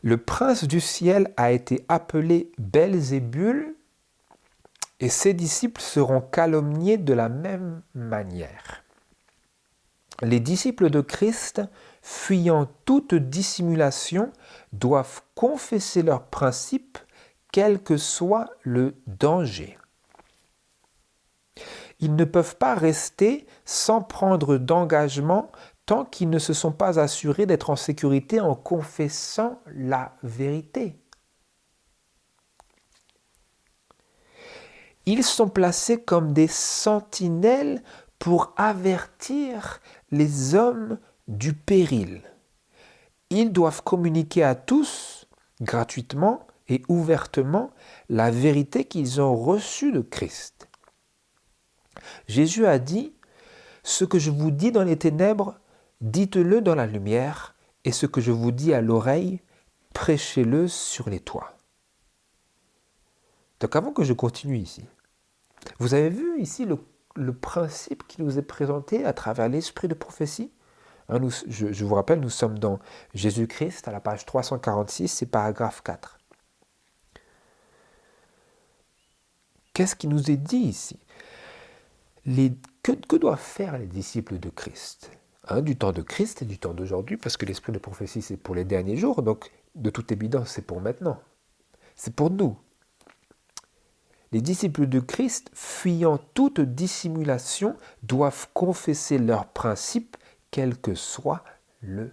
Le prince du ciel a été appelé Belzébul et ses disciples seront calomniés de la même manière. Les disciples de Christ, fuyant toute dissimulation, doivent confesser leurs principes, quel que soit le danger. Ils ne peuvent pas rester sans prendre d'engagement tant qu'ils ne se sont pas assurés d'être en sécurité en confessant la vérité. Ils sont placés comme des sentinelles pour avertir les hommes du péril. Ils doivent communiquer à tous, gratuitement et ouvertement, la vérité qu'ils ont reçue de Christ. Jésus a dit « Ce que je vous dis dans les ténèbres, dites-le dans la lumière, et ce que je vous dis à l'oreille, prêchez-le sur les toits. » Donc avant que je continue ici, vous avez vu ici le principe qui nous est présenté à travers l'esprit de prophétie. Je vous rappelle, nous sommes dans Jésus-Christ à la page 346 et paragraphe 4. Qu'est-ce qui nous est dit ici? Que doivent faire les disciples de Christ du temps de Christ et du temps d'aujourd'hui, parce que l'esprit de prophétie c'est pour les derniers jours, donc de toute évidence c'est pour maintenant. C'est pour nous. Les disciples de Christ, fuyant toute dissimulation, doivent confesser leurs principes, quel que soit le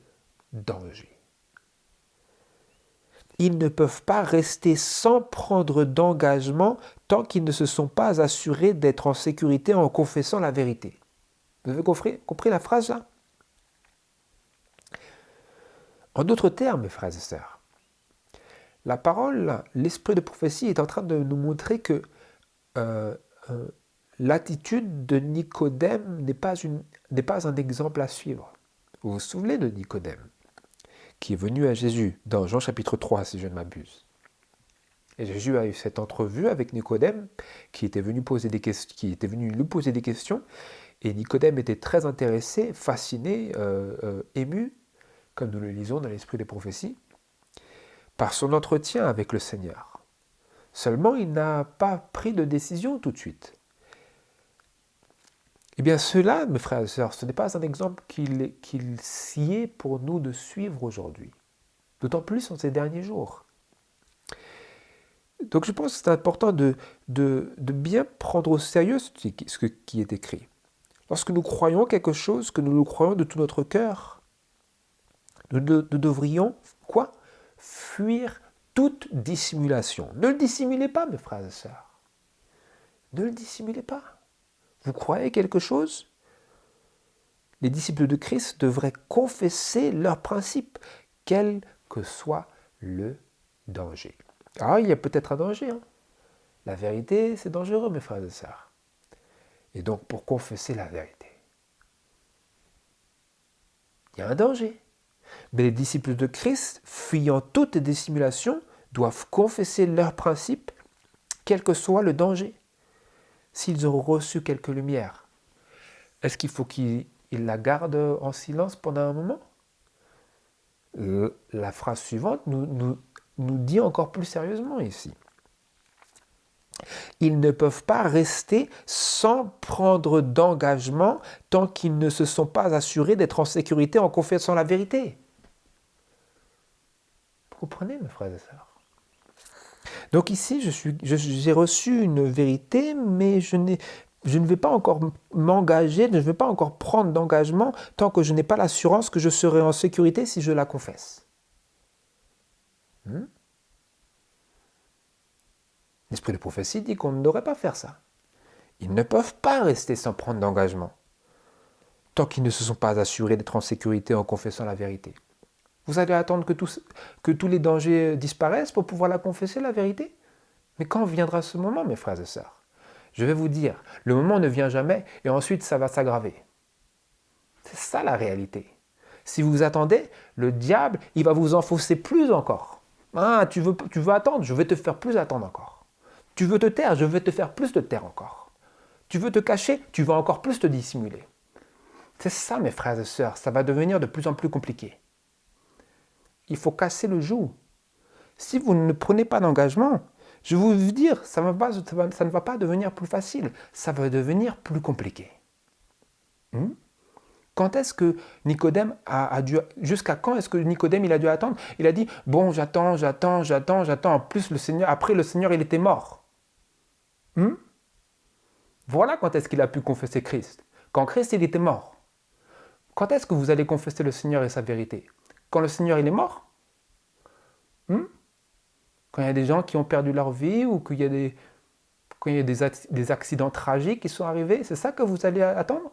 danger. Ils ne peuvent pas rester sans prendre d'engagement tant qu'ils ne se sont pas assurés d'être en sécurité en confessant la vérité. Vous avez compris la phrase là? En d'autres termes, frères et sœurs, la parole, l'esprit de prophétie est en train de nous montrer que l'attitude de Nicodème n'est pas un exemple à suivre. Vous vous souvenez de Nicodème, qui est venu à Jésus dans Jean chapitre 3, si je ne m'abuse. Et Jésus a eu cette entrevue avec Nicodème, qui était venu lui poser des questions, Et Nicodème était très intéressé, fasciné, ému, comme nous le lisons dans l'Esprit des prophéties, par son entretien avec le Seigneur. Seulement, il n'a pas pris de décision tout de suite. Eh bien, cela, mes frères et sœurs, ce n'est pas un exemple qu'il sied pour nous de suivre aujourd'hui. D'autant plus en ces derniers jours. Donc je pense que c'est important de bien prendre au sérieux ce qui est écrit. Lorsque nous croyons quelque chose, que nous le croyons de tout notre cœur, nous devrions, quoi? Fuir toute dissimulation. Ne le dissimulez pas, mes frères et sœurs. Ne le dissimulez pas. Vous croyez quelque chose? Les disciples de Christ devraient confesser leurs principes, quel que soit le danger. Ah, il y a peut-être un danger. La vérité, c'est dangereux, mes frères et sœurs. Et donc, pour confesser la vérité, il y a un danger. Mais les disciples de Christ, fuyant toute dissimulation, doivent confesser leurs principes, quel que soit le danger. S'ils ont reçu quelque lumière, est-ce qu'il faut qu'ils la gardent en silence pendant un moment? La phrase suivante nous dit encore plus sérieusement ici. Ils ne peuvent pas rester sans prendre d'engagement tant qu'ils ne se sont pas assurés d'être en sécurité en confessant la vérité. Vous comprenez, mes frères et sœurs? Donc ici, j'ai reçu une vérité, mais je ne vais pas encore m'engager, je ne vais pas encore prendre d'engagement tant que je n'ai pas l'assurance que je serai en sécurité si je la confesse. L'Esprit de prophétie dit qu'on ne devrait pas faire ça. Ils ne peuvent pas rester sans prendre d'engagement tant qu'ils ne se sont pas assurés d'être en sécurité en confessant la vérité. Vous allez attendre que tous les dangers disparaissent pour pouvoir la confesser, la vérité? Mais quand viendra ce moment, mes frères et sœurs? Je vais vous dire, le moment ne vient jamais et ensuite ça va s'aggraver. C'est ça la réalité. Si vous attendez, le diable, il va vous enfoncer plus encore. Ah, tu veux attendre, je vais te faire plus attendre encore. Tu veux te taire, je vais te faire plus te taire encore. Tu veux te cacher, tu vas encore plus te dissimuler. C'est ça, mes frères et sœurs, ça va devenir de plus en plus compliqué. Il faut casser le joug. Si vous ne prenez pas d'engagement, je vais vous dire, ça ne va pas devenir plus facile, ça va devenir plus compliqué. Quand est-ce que Nicodème jusqu'à quand est-ce que Nicodème il a dû attendre? Il a dit, bon, j'attends. En plus, après le Seigneur, il était mort. Voilà quand est-ce qu'il a pu confesser Christ. Quand Christ, il était mort. Quand est-ce que vous allez confesser le Seigneur et sa vérité? Quand le Seigneur, il est mort? Quand il y a des gens qui ont perdu leur vie ou quand il y a des accidents tragiques qui sont arrivés, c'est ça que vous allez attendre?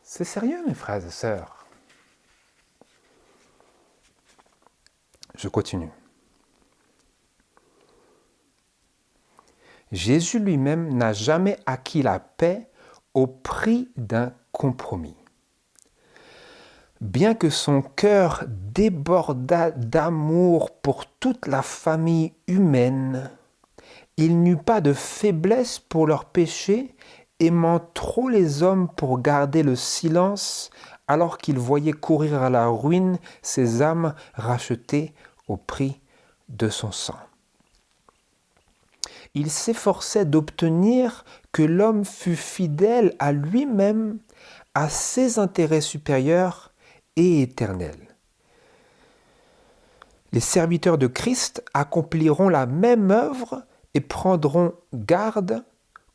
C'est sérieux, mes frères et sœurs. Je continue. Jésus lui-même n'a jamais acquis la paix au prix d'un compromis. Bien que son cœur débordât d'amour pour toute la famille humaine, il n'eut pas de faiblesse pour leurs péchés, aimant trop les hommes pour garder le silence, alors qu'il voyait courir à la ruine ces âmes rachetées au prix de son sang. Il s'efforçait d'obtenir que l'homme fût fidèle à lui-même, à ses intérêts supérieurs et éternels. Les serviteurs de Christ accompliront la même œuvre et prendront garde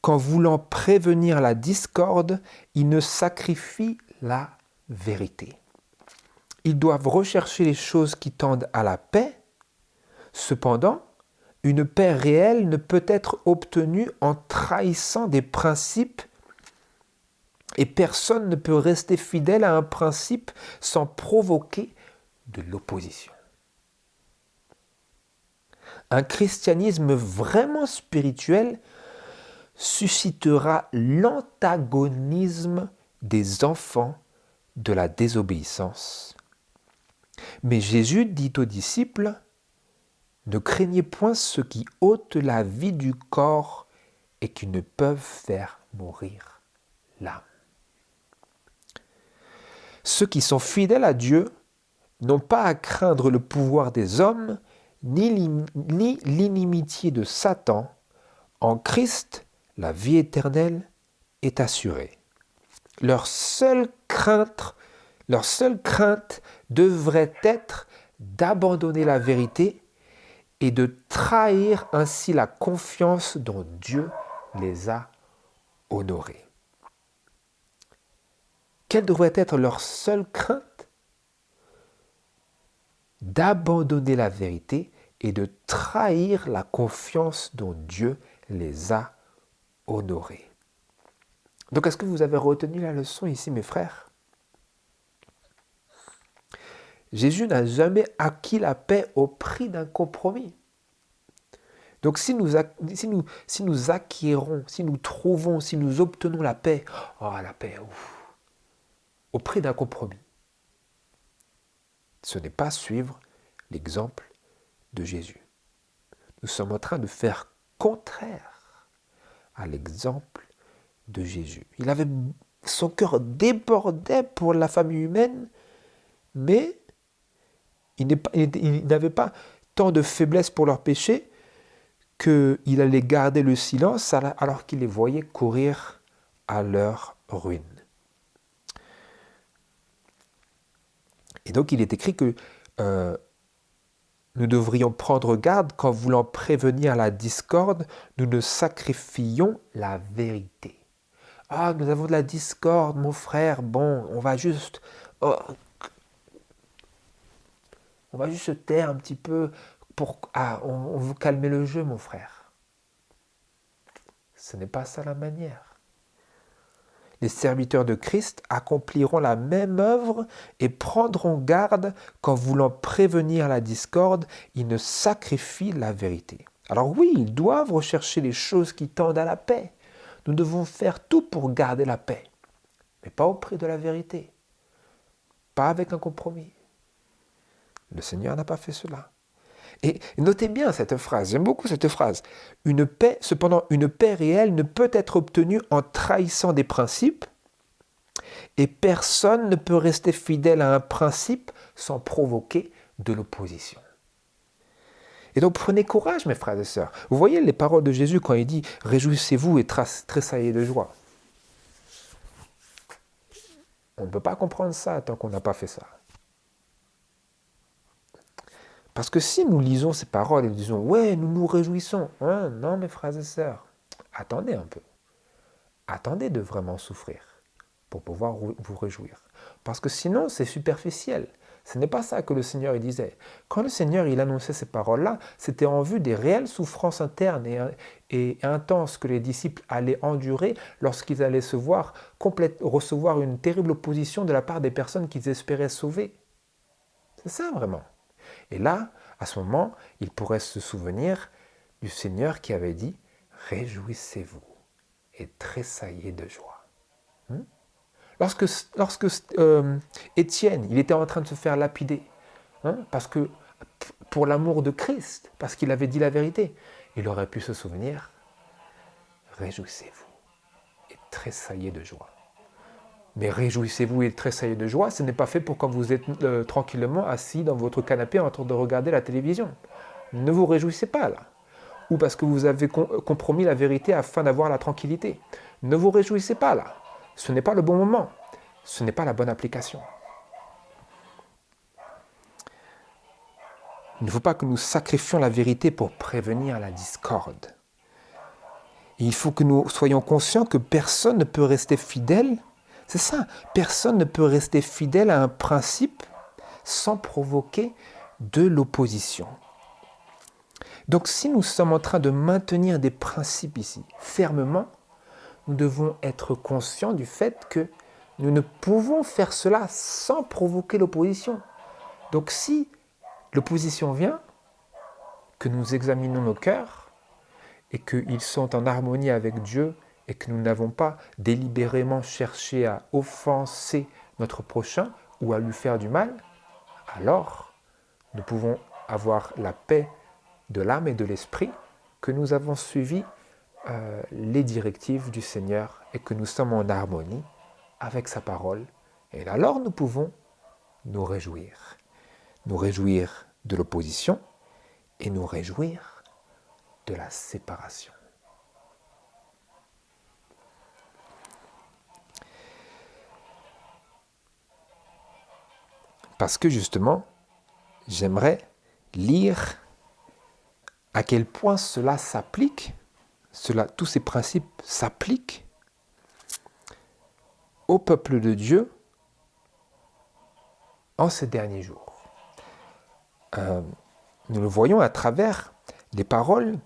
qu'en voulant prévenir la discorde, ils ne sacrifient la vérité. Ils doivent rechercher les choses qui tendent à la paix. Cependant, une paix réelle ne peut être obtenue en trahissant des principes et personne ne peut rester fidèle à un principe sans provoquer de l'opposition. Un christianisme vraiment spirituel suscitera l'antagonisme des enfants de la désobéissance. Mais Jésus dit aux disciples, Ne craignez point ceux qui ôtent la vie du corps et qui ne peuvent faire mourir l'âme. Ceux qui sont fidèles à Dieu n'ont pas à craindre le pouvoir des hommes, ni l'inimitié de Satan. En Christ, la vie éternelle est assurée. Leur seule crainte devrait être d'abandonner la vérité et de trahir ainsi la confiance dont Dieu les a honorés. Quelle devrait être leur seule crainte? D'abandonner la vérité et de trahir la confiance dont Dieu les a honorés. Donc, est-ce que vous avez retenu la leçon ici, mes frères? Jésus n'a jamais acquis la paix au prix d'un compromis. Donc, si nous acquérons, si nous trouvons, si nous obtenons la paix, au prix d'un compromis, ce n'est pas suivre l'exemple de Jésus. Nous sommes en train de faire contraire à l'exemple de Jésus. Son cœur débordait pour la famille humaine, mais il n'avait pas tant de faiblesse pour leurs péchés qu'il allait garder le silence alors qu'il les voyait courir à leur ruine. Et donc il est écrit que nous devrions prendre garde qu'en voulant prévenir la discorde, nous ne sacrifions la vérité. Ah, nous avons de la discorde, mon frère, bon, on va juste se taire un petit peu on veut calmer le jeu, mon frère. Ce n'est pas ça la manière. Les serviteurs de Christ accompliront la même œuvre et prendront garde qu'en voulant prévenir la discorde, ils ne sacrifient la vérité. Alors oui, ils doivent rechercher les choses qui tendent à la paix. Nous devons faire tout pour garder la paix, mais pas au prix de la vérité, pas avec un compromis. Le Seigneur n'a pas fait cela. Et notez bien cette phrase, j'aime beaucoup cette phrase. Cependant, une paix réelle ne peut être obtenue en trahissant des principes, et personne ne peut rester fidèle à un principe sans provoquer de l'opposition. Et donc prenez courage, mes frères et sœurs. Vous voyez les paroles de Jésus quand il dit « Réjouissez-vous et tressaillez de joie ». On ne peut pas comprendre ça tant qu'on n'a pas fait ça. Parce que si nous lisons ces paroles et nous disons « Ouais, nous nous réjouissons », non, mes frères et sœurs, attendez un peu. Attendez de vraiment souffrir pour pouvoir vous réjouir. Parce que sinon, c'est superficiel. Ce n'est pas ça que le Seigneur il disait. Quand le Seigneur il annonçait ces paroles-là, c'était en vue des réelles souffrances internes et intenses que les disciples allaient endurer lorsqu'ils allaient recevoir une terrible opposition de la part des personnes qu'ils espéraient sauver. C'est ça vraiment. Et là, à ce moment, ils pourraient se souvenir du Seigneur qui avait dit « Réjouissez-vous et tressaillez de joie ». Lorsque Étienne, il était en train de se faire lapider, parce que pour l'amour de Christ, parce qu'il avait dit la vérité, il aurait pu se souvenir « Réjouissez-vous et tressaillez de joie ». Mais réjouissez-vous et tressaillez de joie, ce n'est pas fait pour quand vous êtes tranquillement assis dans votre canapé en train de regarder la télévision. Ne vous réjouissez pas là. Ou parce que vous avez compromis la vérité afin d'avoir la tranquillité. Ne vous réjouissez pas là. Ce n'est pas le bon moment. Ce n'est pas la bonne application. Il ne faut pas que nous sacrifions la vérité pour prévenir la discorde. Et il faut que nous soyons conscients que personne ne peut rester fidèle. C'est ça, personne ne peut rester fidèle à un principe sans provoquer de l'opposition. Donc si nous sommes en train de maintenir des principes ici fermement, nous devons être conscients du fait que nous ne pouvons faire cela sans provoquer l'opposition. Donc si l'opposition vient, que nous examinons nos cœurs et qu'ils sont en harmonie avec Dieu et que nous n'avons pas délibérément cherché à offenser notre prochain ou à lui faire du mal, alors nous pouvons avoir la paix de l'âme et de l'esprit que nous avons suivi les directives du Seigneur et que nous sommes en harmonie avec sa parole. Et alors nous pouvons nous réjouir de l'opposition et nous réjouir de la séparation. Parce que justement, j'aimerais lire à quel point cela s'applique, tous ces principes s'appliquent au peuple de Dieu en ces derniers jours. Nous le voyons à travers les paroles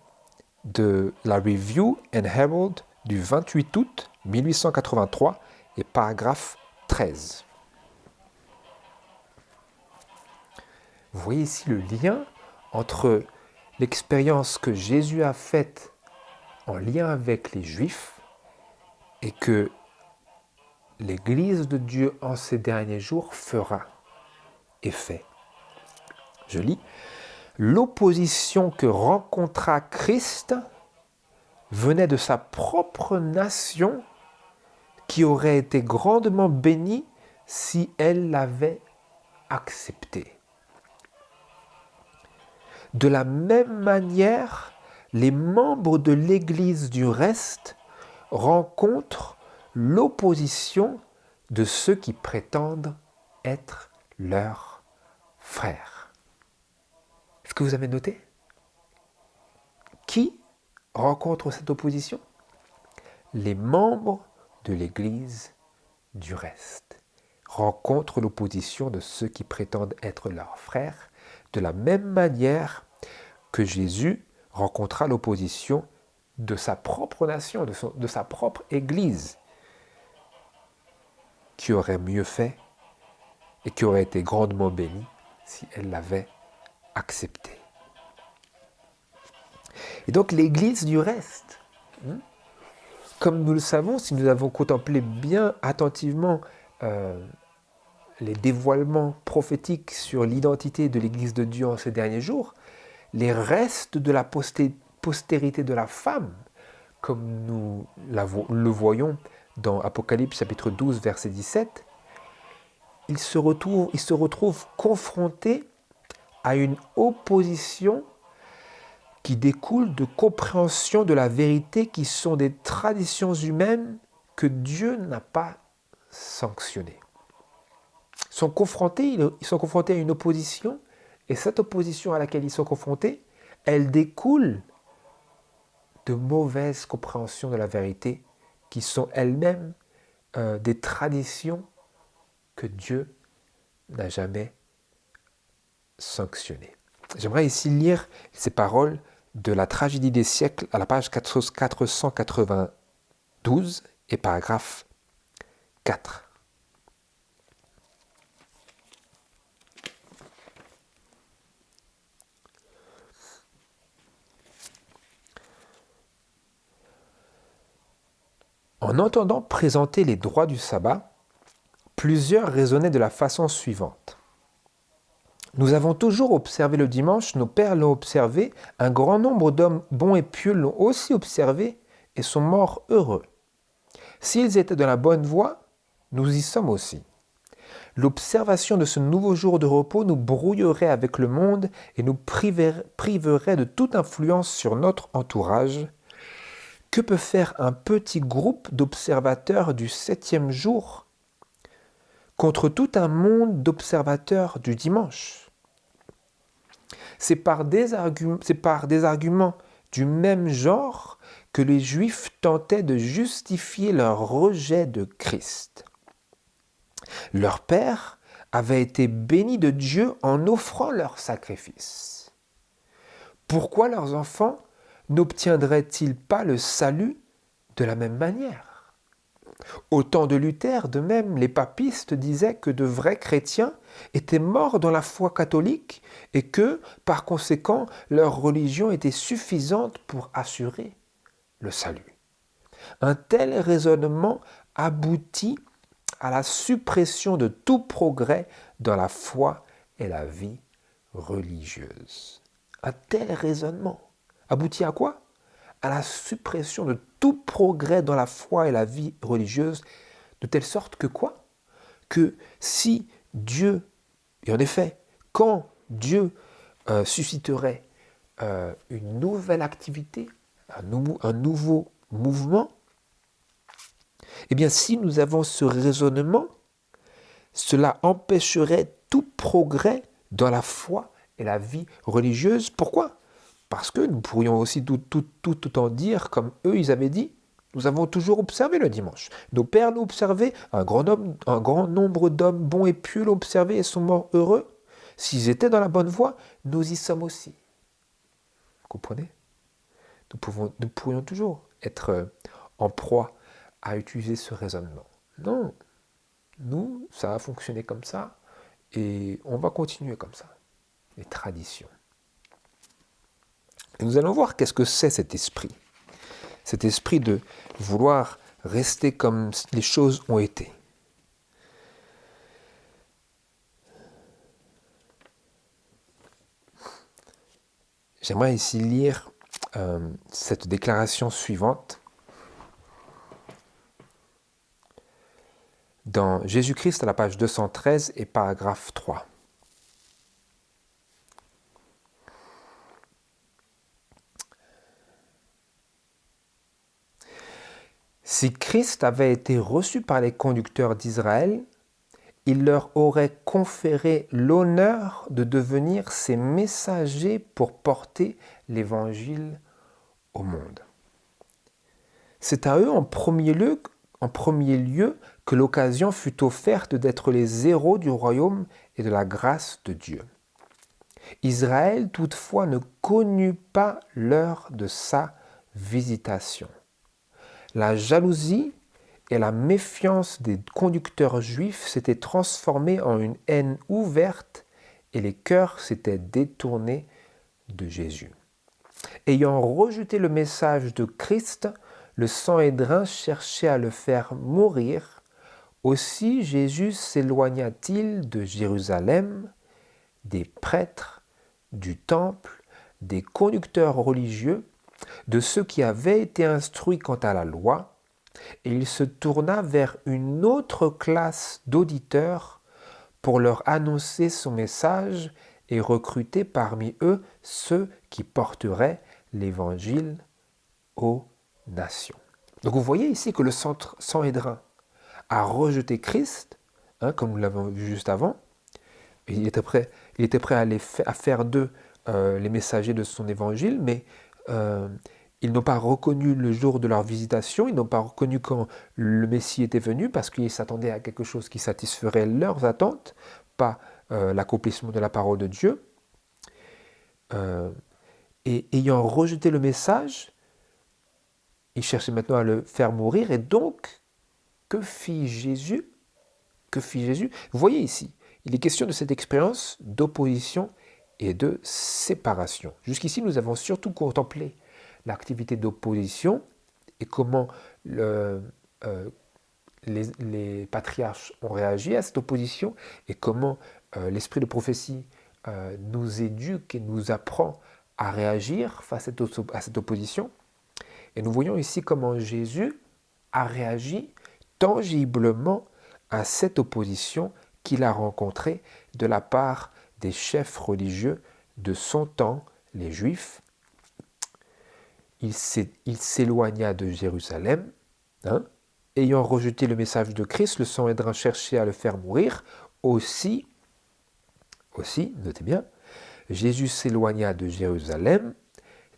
de la Review and Herald du 28 août 1883 et paragraphe 13. Vous voyez ici le lien entre l'expérience que Jésus a faite en lien avec les Juifs et que l'Église de Dieu en ces derniers jours fera et fait. Je lis. L'opposition que rencontra Christ venait de sa propre nation qui aurait été grandement bénie si elle l'avait accepté. De la même manière, les membres de l'Église du reste rencontrent l'opposition de ceux qui prétendent être leurs frères. Est-ce que vous avez noté? Qui rencontre cette opposition? Les membres de l'Église du reste rencontrent l'opposition de ceux qui prétendent être leurs frères, de la même manière que Jésus rencontra l'opposition de sa propre nation, de sa propre Église, qui aurait mieux fait et qui aurait été grandement bénie si elle l'avait accepté. Et donc l'Église du reste, comme nous le savons, si nous avons contemplé bien attentivement les dévoilements prophétiques sur l'identité de l'Église de Dieu en ces derniers jours, les restes de la postérité de la femme, comme nous le voyons dans Apocalypse chapitre 12, verset 17, ils se retrouvent confrontés à une opposition qui découle de compréhension de la vérité qui sont des traditions humaines que Dieu n'a pas sanctionnées. Ils sont confrontés à une opposition, et cette opposition à laquelle ils sont confrontés, elle découle de mauvaises compréhensions de la vérité qui sont elles-mêmes des traditions que Dieu n'a jamais sanctionnées. J'aimerais ici lire ces paroles de la tragédie des siècles à la page 492 et paragraphe 4. En entendant présenter les droits du sabbat, plusieurs raisonnaient de la façon suivante. Nous avons toujours observé le dimanche, nos pères l'ont observé, un grand nombre d'hommes bons et pieux l'ont aussi observé et sont morts heureux. S'ils étaient dans la bonne voie, nous y sommes aussi. L'observation de ce nouveau jour de repos nous brouillerait avec le monde et nous priverait de toute influence sur notre entourage. Que peut faire un petit groupe d'observateurs du 7e jour contre tout un monde d'observateurs du dimanche? C'est par des arguments du même genre que les Juifs tentaient de justifier leur rejet de Christ. Leurs pères avaient été bénis de Dieu en offrant leurs sacrifices. Pourquoi leurs enfants n'obtiendraient-ils pas le salut de la même manière? Au temps de Luther, de même, les papistes disaient que de vrais chrétiens étaient morts dans la foi catholique et que, par conséquent, leur religion était suffisante pour assurer le salut. Un tel raisonnement aboutit à la suppression de tout progrès dans la foi et la vie religieuse. un tel raisonnement aboutit à quoi? À la suppression de tout progrès dans la foi et la vie religieuse, de telle sorte que quoi? Que si Dieu, et en effet, quand Dieu susciterait une nouvelle activité, un nouveau mouvement, eh bien si nous avons ce raisonnement, cela empêcherait tout progrès dans la foi et la vie religieuse. Pourquoi? Parce que nous pourrions aussi tout autant dire, comme eux, ils avaient dit, nous avons toujours observé le dimanche. Nos pères l'ont observé, un grand nombre d'hommes bons et pieux l'ont observé et sont morts heureux. S'ils étaient dans la bonne voie, nous y sommes aussi. Vous comprenez? Nous pourrions toujours être en proie à utiliser ce raisonnement. Non, nous, ça a fonctionné comme ça et on va continuer comme ça. Les traditions. Et nous allons voir qu'est-ce que c'est cet esprit. Cet esprit de vouloir rester comme les choses ont été. J'aimerais ici lire cette déclaration suivante dans Jésus-Christ à la page 213 et paragraphe 3. Si Christ avait été reçu par les conducteurs d'Israël, il leur aurait conféré l'honneur de devenir ses messagers pour porter l'évangile au monde. C'est à eux en premier lieu que l'occasion fut offerte d'être les héros du royaume et de la grâce de Dieu. Israël toutefois ne connut pas l'heure de sa visitation. La jalousie et la méfiance des conducteurs juifs s'étaient transformées en une haine ouverte et les cœurs s'étaient détournés de Jésus. Ayant rejeté le message de Christ, le Sanhédrin cherchait à le faire mourir. Aussi Jésus s'éloigna-t-il de Jérusalem, des prêtres, du temple, des conducteurs religieux, de ceux qui avaient été instruits quant à la loi, et il se tourna vers une autre classe d'auditeurs pour leur annoncer son message et recruter parmi eux ceux qui porteraient l'évangile aux nations. Donc vous voyez ici que le Sanhédrin a rejeté Christ, comme nous l'avons vu juste avant. Il était prêt à faire d'eux les messagers de son évangile, mais ils n'ont pas reconnu le jour de leur visitation, ils n'ont pas reconnu quand le Messie était venu, parce qu'ils s'attendaient à quelque chose qui satisferait leurs attentes, pas l'accomplissement de la parole de Dieu. Et ayant rejeté le message, ils cherchaient maintenant à le faire mourir, et donc, que fit Jésus? Vous voyez ici, il est question de cette expérience d'opposition et de séparation. Jusqu'ici, nous avons surtout contemplé l'activité d'opposition et comment les patriarches ont réagi à cette opposition et comment l'esprit de prophétie nous éduque et nous apprend à réagir face à cette opposition. Et nous voyons ici comment Jésus a réagi tangiblement à cette opposition qu'il a rencontrée de la part des chefs religieux de son temps, les Juifs. Il s'éloigna de Jérusalem, ayant rejeté le message de Christ, le Sanhédrin cherchait à le faire mourir. Aussi, notez bien, Jésus s'éloigna de Jérusalem,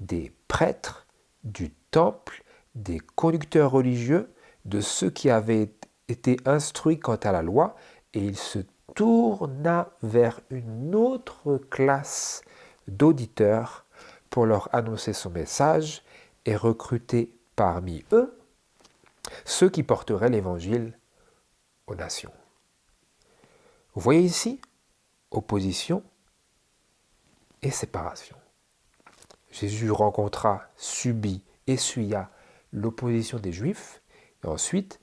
des prêtres, du temple, des conducteurs religieux, de ceux qui avaient été instruits quant à la loi, et il se tourna vers une autre classe d'auditeurs pour leur annoncer son message et recruter parmi eux ceux qui porteraient l'évangile aux nations. Vous voyez ici, opposition et séparation. Jésus essuya l'opposition des Juifs, et ensuite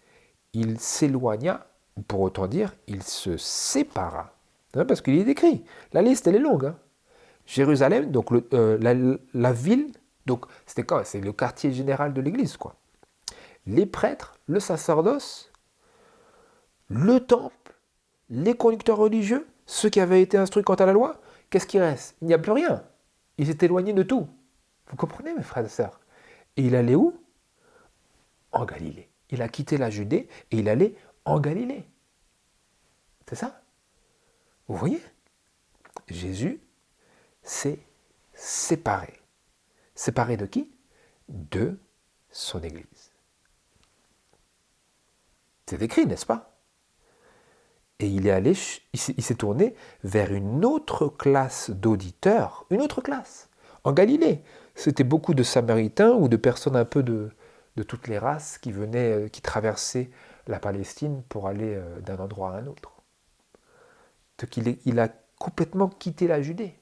il s'éloigna, pour autant dire, il se sépara. Parce qu'il est écrit, la liste elle est longue. Jérusalem, donc la ville, donc c'était quoi? C'est le quartier général de l'église, quoi. Les prêtres, le sacerdoce, le temple, les conducteurs religieux, ceux qui avaient été instruits quant à la loi, qu'est-ce qui reste? Il n'y a plus rien. Ils s'est éloigné de tout. Vous comprenez, mes frères et sœurs? Et il allait où? En Galilée. Il a quitté la Judée et il allait en Galilée. C'est ça? Vous voyez? Jésus s'est séparé. Séparé de qui? De son Église. C'est écrit, n'est-ce pas? Et il est allé, il s'est tourné vers une autre classe d'auditeurs, une autre classe, en Galilée. C'était beaucoup de Samaritains ou de personnes un peu de toutes les races qui venaient, qui traversaient la Palestine pour aller d'un endroit à un autre. Donc il a complètement quitté la Judée.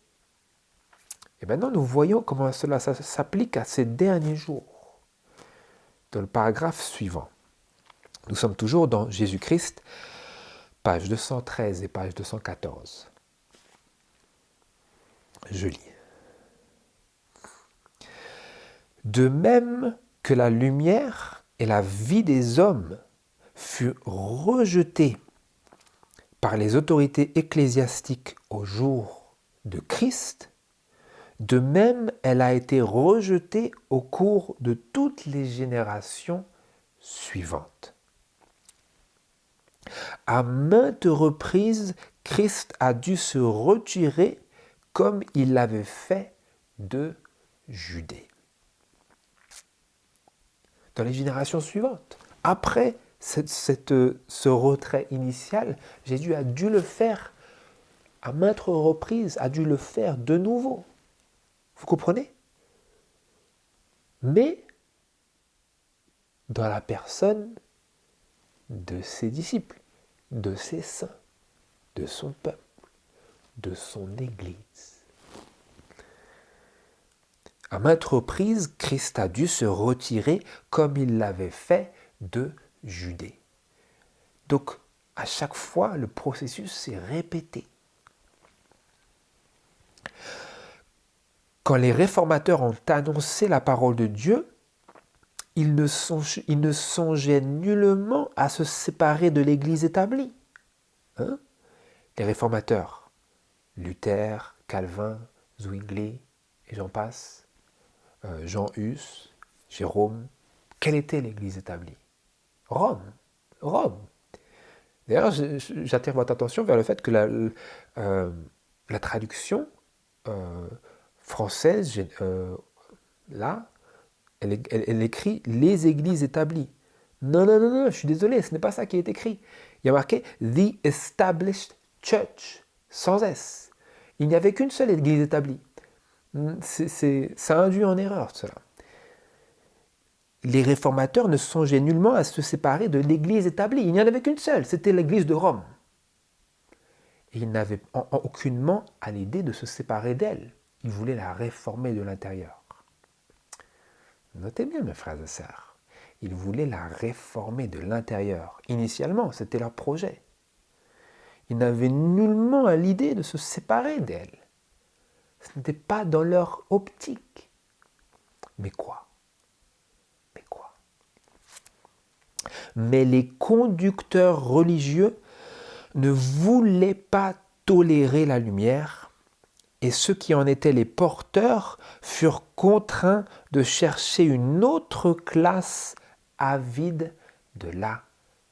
Et maintenant, nous voyons comment cela s'applique à ces derniers jours. Dans le paragraphe suivant, nous sommes toujours dans Jésus-Christ, page 213 et page 214. Je lis. De même que la lumière et la vie des hommes furent rejetées par les autorités ecclésiastiques au jour de Christ, de même elle a été rejetée au cours de toutes les générations suivantes. À maintes reprises, Christ a dû se retirer comme il l'avait fait de Judée. Dans les générations suivantes, après ce retrait initial, Jésus a dû le faire à maintes reprises, a dû le faire de nouveau. Vous comprenez? Mais dans la personne de ses disciples, de ses saints, de son peuple, de son Église. À maintes reprises, Christ a dû se retirer comme il l'avait fait de Judée. Donc, à chaque fois, le processus s'est répété. Quand les réformateurs ont annoncé la parole de Dieu, ils ne songeaient nullement à se séparer de l'Église établie. Hein? Les réformateurs, Luther, Calvin, Zwingli, et j'en passe, Jean Hus, Jérôme, quelle était l'Église établie? Rome. D'ailleurs, j'attire votre attention vers le fait que la traduction française, là, elle écrit « les églises établies ». Non, je suis désolé, ce n'est pas ça qui est écrit. Il y a marqué « the established church », sans S. Il n'y avait qu'une seule église établie. Ça induit en erreur, cela. Les réformateurs ne songeaient nullement à se séparer de l'église établie. Il n'y en avait qu'une seule, c'était l'église de Rome. Et ils n'avaient aucunement à l'idée de se séparer d'elle. Ils voulaient la réformer de l'intérieur. Notez bien, mes frères et sœurs, ils voulaient la réformer de l'intérieur. Initialement, c'était leur projet. Ils n'avaient nullement à l'idée de se séparer d'elle. Ce n'était pas dans leur optique. Mais quoi? Mais les conducteurs religieux ne voulaient pas tolérer la lumière, et ceux qui en étaient les porteurs furent contraints de chercher une autre classe avide de la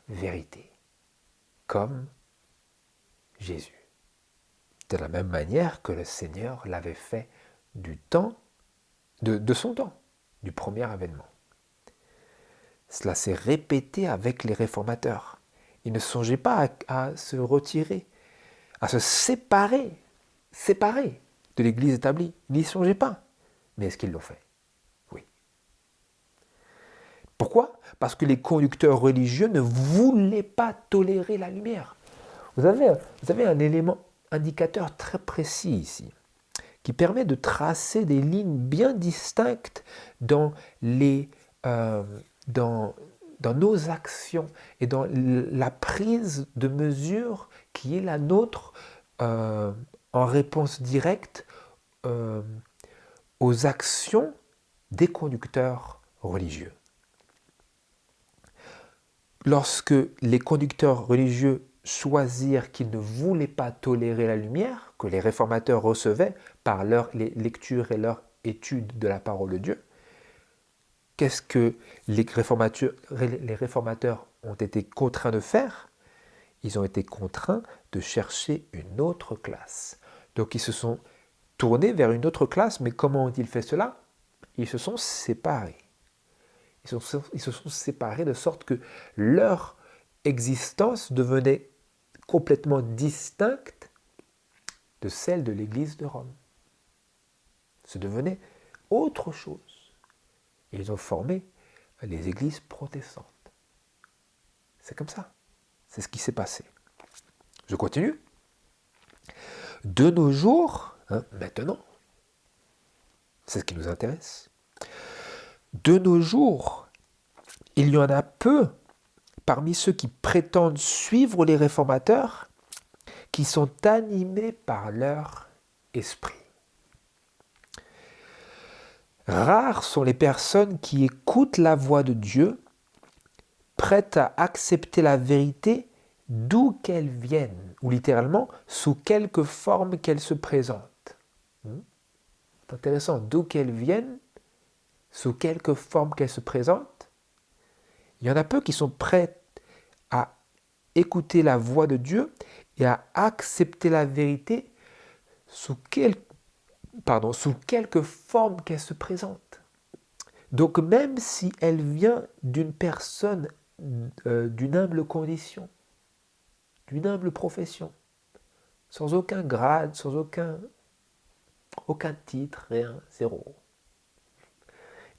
vérité, comme Jésus. De la même manière que le Seigneur l'avait fait du temps, de son temps, du premier avènement. Cela s'est répété avec les réformateurs. Ils ne songeaient pas à se retirer, à se séparer de l'Église établie. Ils n'y songeaient pas. Mais est-ce qu'ils l'ont fait? Oui. Pourquoi? Parce que les conducteurs religieux ne voulaient pas tolérer la lumière. Vous avez un élément indicateur très précis ici, qui permet de tracer des lignes bien distinctes dans nos actions et dans la prise de mesures qui est la nôtre en réponse directe aux actions des conducteurs religieux. Lorsque les conducteurs religieux choisirent qu'ils ne voulaient pas tolérer la lumière que les réformateurs recevaient par leur lecture et leur étude de la parole de Dieu, qu'est-ce que les réformateurs ont été contraints de faire? Ils ont été contraints de chercher une autre classe. Donc ils se sont tournés vers une autre classe, mais comment ont-ils fait cela? Ils se sont séparés. Ils se sont séparés de sorte que leur existence devenait complètement distincte de celle de l'Église de Rome. Ça devenait autre chose. Ils ont formé les églises protestantes. C'est comme ça. C'est ce qui s'est passé. Je continue. De nos jours, maintenant, c'est ce qui nous intéresse. De nos jours, il y en a peu parmi ceux qui prétendent suivre les réformateurs qui sont animés par leur esprit. Rares sont les personnes qui écoutent la voix de Dieu, prêtes à accepter la vérité d'où qu'elle vienne, ou littéralement, sous quelque forme qu'elle se présente. C'est intéressant, d'où qu'elle vienne, sous quelque forme qu'elle se présente. Il y en a peu qui sont prêts à écouter la voix de Dieu et à accepter la vérité sous quelque forme qu'elle se présente. Donc même si elle vient d'une personne d'une humble condition, d'une humble profession, sans aucun grade, sans aucun titre, rien, zéro.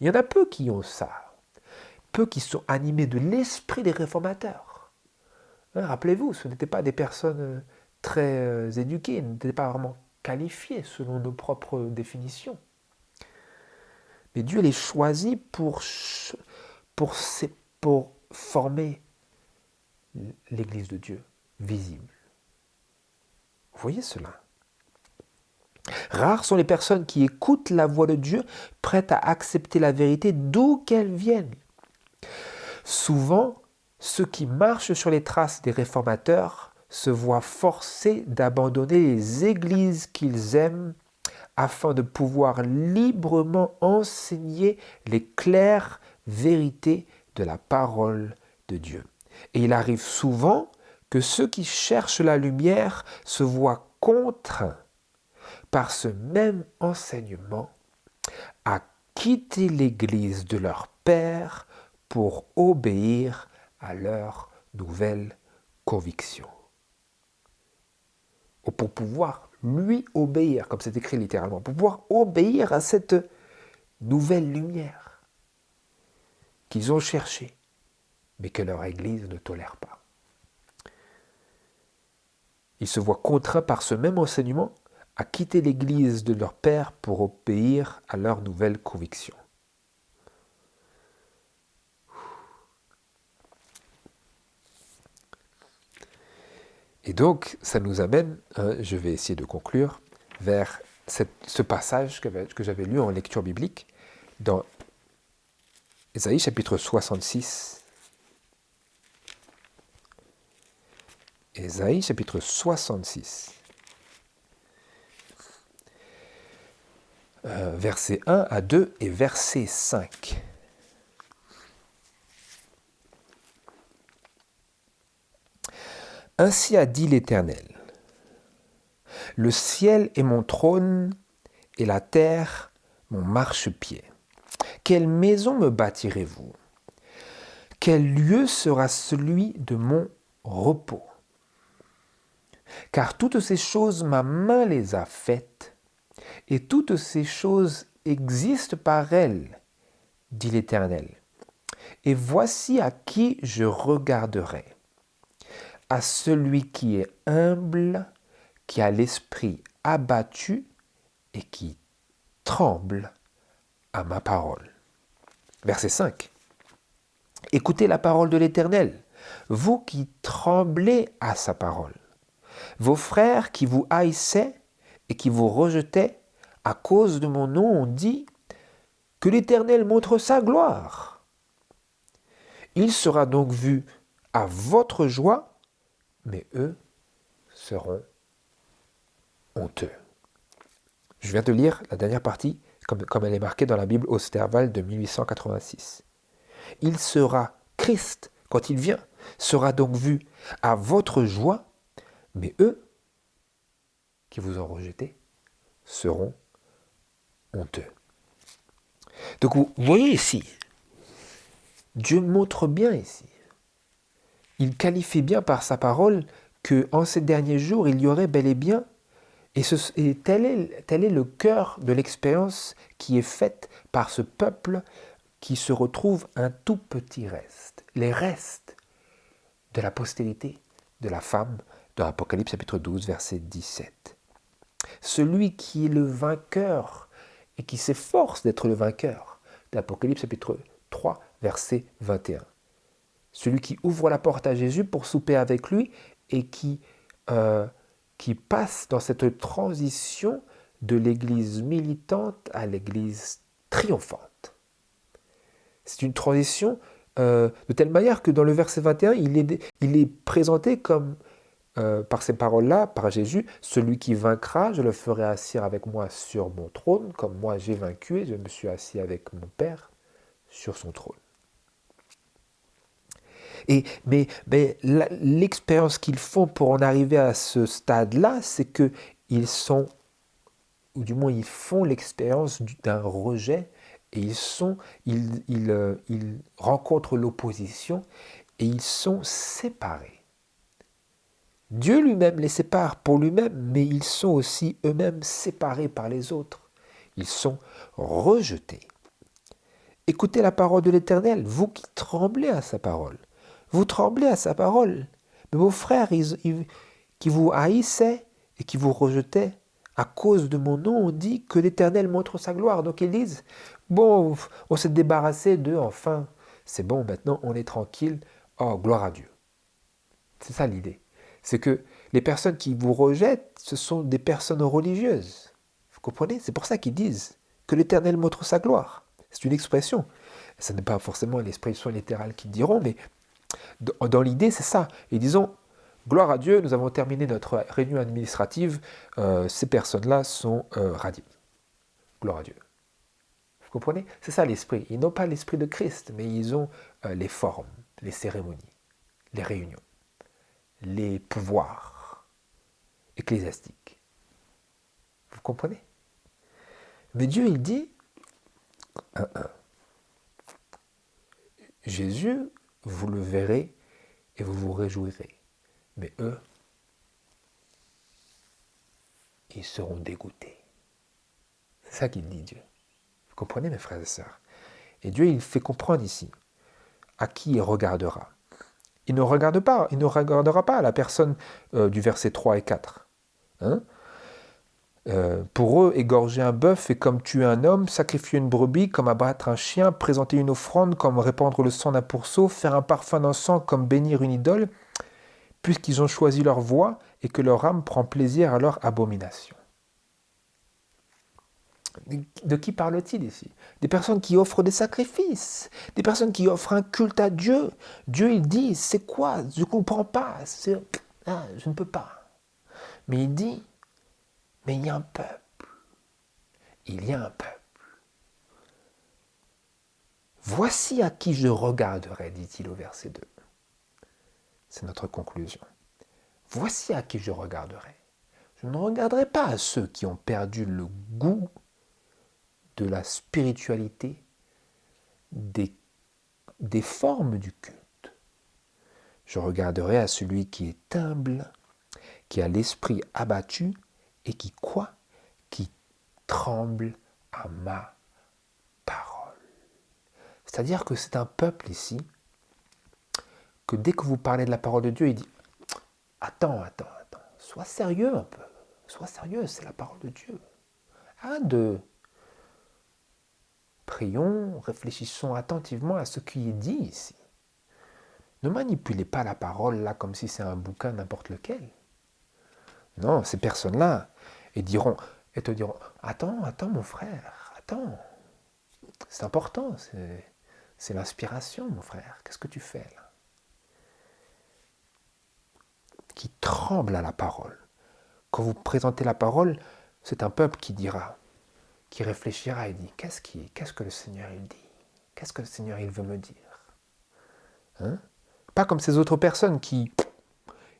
Il y en a peu qui ont ça, peu qui sont animés de l'esprit des réformateurs. Rappelez-vous, ce n'étaient pas des personnes très éduquées, ils n'étaient pas vraiment qualifiés selon nos propres définitions. Mais Dieu les choisit pour former l'Église de Dieu visible. Vous voyez cela? Rares sont les personnes qui écoutent la voix de Dieu, prêtes à accepter la vérité d'où qu'elle vienne. Souvent, ceux qui marchent sur les traces des réformateurs se voient forcés d'abandonner les églises qu'ils aiment afin de pouvoir librement enseigner les claires vérités de la parole de Dieu. Et il arrive souvent que ceux qui cherchent la lumière se voient contraints par ce même enseignement à quitter l'église de leur père pour obéir à leur nouvelle conviction. Ou pour pouvoir lui obéir, comme c'est écrit littéralement, pour pouvoir obéir à cette nouvelle lumière qu'ils ont cherchée, mais que leur église ne tolère pas. Ils se voient contraints par ce même enseignement à quitter l'église de leur père pour obéir à leur nouvelle conviction. Et donc, ça nous amène, je vais essayer de conclure, vers ce passage que j'avais lu en lecture biblique dans Ésaïe chapitre 66. Ésaïe chapitre 66. Versets 1 à 2 et verset 5. Ainsi a dit l'Éternel, le ciel est mon trône et la terre mon marchepied. Quelle maison me bâtirez-vous? Quel lieu sera celui de mon repos? Car toutes ces choses, ma main les a faites, et toutes ces choses existent par elles, dit l'Éternel. Et voici à qui je regarderai. À celui qui est humble, qui a l'esprit abattu et qui tremble à ma parole. Verset 5. Écoutez la parole de l'Éternel, vous qui tremblez à sa parole. Vos frères qui vous haïssaient et qui vous rejetaient À cause de mon nom, on dit que l'Éternel montre sa gloire. Il sera donc vu à votre joie, mais eux seront honteux. Je viens de lire la dernière partie, comme elle est marquée dans la Bible Osterwald de 1886. Il sera, Christ, quand il vient, sera donc vu à votre joie, mais eux, qui vous ont rejeté, seront honteux. Donc vous voyez ici, Dieu montre bien ici, il qualifie bien par sa parole qu'en ces derniers jours, il y aurait bel et bien, et tel est le cœur de l'expérience qui est faite par ce peuple qui se retrouve un tout petit reste, les restes de la postérité de la femme dans Apocalypse chapitre 12, verset 17. Celui qui est le vainqueur et qui s'efforce d'être le vainqueur d'Apocalypse chapitre 3, verset 21. Celui qui ouvre la porte à Jésus pour souper avec lui et qui passe dans cette transition de l'église militante à l'église triomphante. C'est une transition de telle manière que dans le verset 21, il est présenté comme, par ces paroles-là, par Jésus, celui qui vaincra, je le ferai assis avec moi sur mon trône, comme moi j'ai vaincu et je me suis assis avec mon Père sur son trône. Mais l'expérience qu'ils font pour en arriver à ce stade-là, c'est qu'ils sont, ou du moins ils font l'expérience d'un rejet, et ils rencontrent l'opposition, et ils sont séparés. Dieu lui-même les sépare pour lui-même, mais ils sont aussi eux-mêmes séparés par les autres. Ils sont rejetés. Écoutez la parole de l'Éternel, vous qui tremblez à sa parole. Vous tremblez à sa parole. Mais vos frères qui vous haïssaient et qui vous rejetaient, à cause de mon nom, on dit que l'Éternel montre sa gloire. Donc ils disent, bon, on s'est débarrassé d'eux, enfin, c'est bon, maintenant on est tranquille. Oh, gloire à Dieu. C'est ça l'idée. C'est que les personnes qui vous rejettent, ce sont des personnes religieuses. Vous comprenez? C'est pour ça qu'ils disent que l'Éternel montre sa gloire. C'est une expression. Ce n'est pas forcément l'expression littérale qu'ils diront, mais dans l'idée, c'est ça. Et disons, gloire à Dieu, nous avons terminé notre réunion administrative, ces personnes-là sont radiées. Gloire à Dieu. Vous comprenez? C'est ça l'esprit. Ils n'ont pas l'esprit de Christ, mais ils ont les formes, les cérémonies, les réunions, les pouvoirs ecclésiastiques. Vous comprenez? Mais Dieu, il dit, Jésus, vous le verrez et vous vous réjouirez. Mais eux, ils seront dégoûtés. C'est ça qu'il dit Dieu. Vous comprenez, mes frères et sœurs? Et Dieu, il fait comprendre ici à qui il regardera. Il ne regardera pas à la personne du verset 3 et 4. Pour eux, égorger un bœuf est comme tuer un homme, sacrifier une brebis comme abattre un chien, présenter une offrande comme répandre le sang d'un pourceau, faire un parfum d'encens comme bénir une idole, puisqu'ils ont choisi leur voie et que leur âme prend plaisir à leur abomination. De qui parle-t-il ici? Des personnes qui offrent des sacrifices, des personnes qui offrent un culte à Dieu. Dieu, il dit, c'est quoi? Je ne comprends pas, je ne peux pas. Mais il dit, mais il y a un peuple. Il y a un peuple. Voici à qui je regarderai, dit-il au verset 2. C'est notre conclusion. Voici à qui je regarderai. Je ne regarderai pas à ceux qui ont perdu le goût de la spiritualité, des formes du culte. Je regarderai à celui qui est humble, qui a l'esprit abattu et qui quoi? Qui tremble à ma parole. C'est-à-dire que c'est un peuple ici que dès que vous parlez de la parole de Dieu, il dit « Attends, sois sérieux un peu. Sois sérieux, c'est la parole de Dieu. » Prions, réfléchissons attentivement à ce qui est dit ici. Ne manipulez pas la parole là comme si c'est un bouquin n'importe lequel. Non, ces personnes-là, ils diront, et te diront, attends mon frère, attends, c'est important, c'est l'inspiration mon frère, qu'est-ce que tu fais là? Qui tremble à la parole. Quand vous présentez la parole, c'est un peuple qui dira, qui réfléchira et dit, qu'est-ce que le Seigneur il dit? Qu'est-ce que le Seigneur il veut me dire? Hein? Pas comme ces autres personnes qui,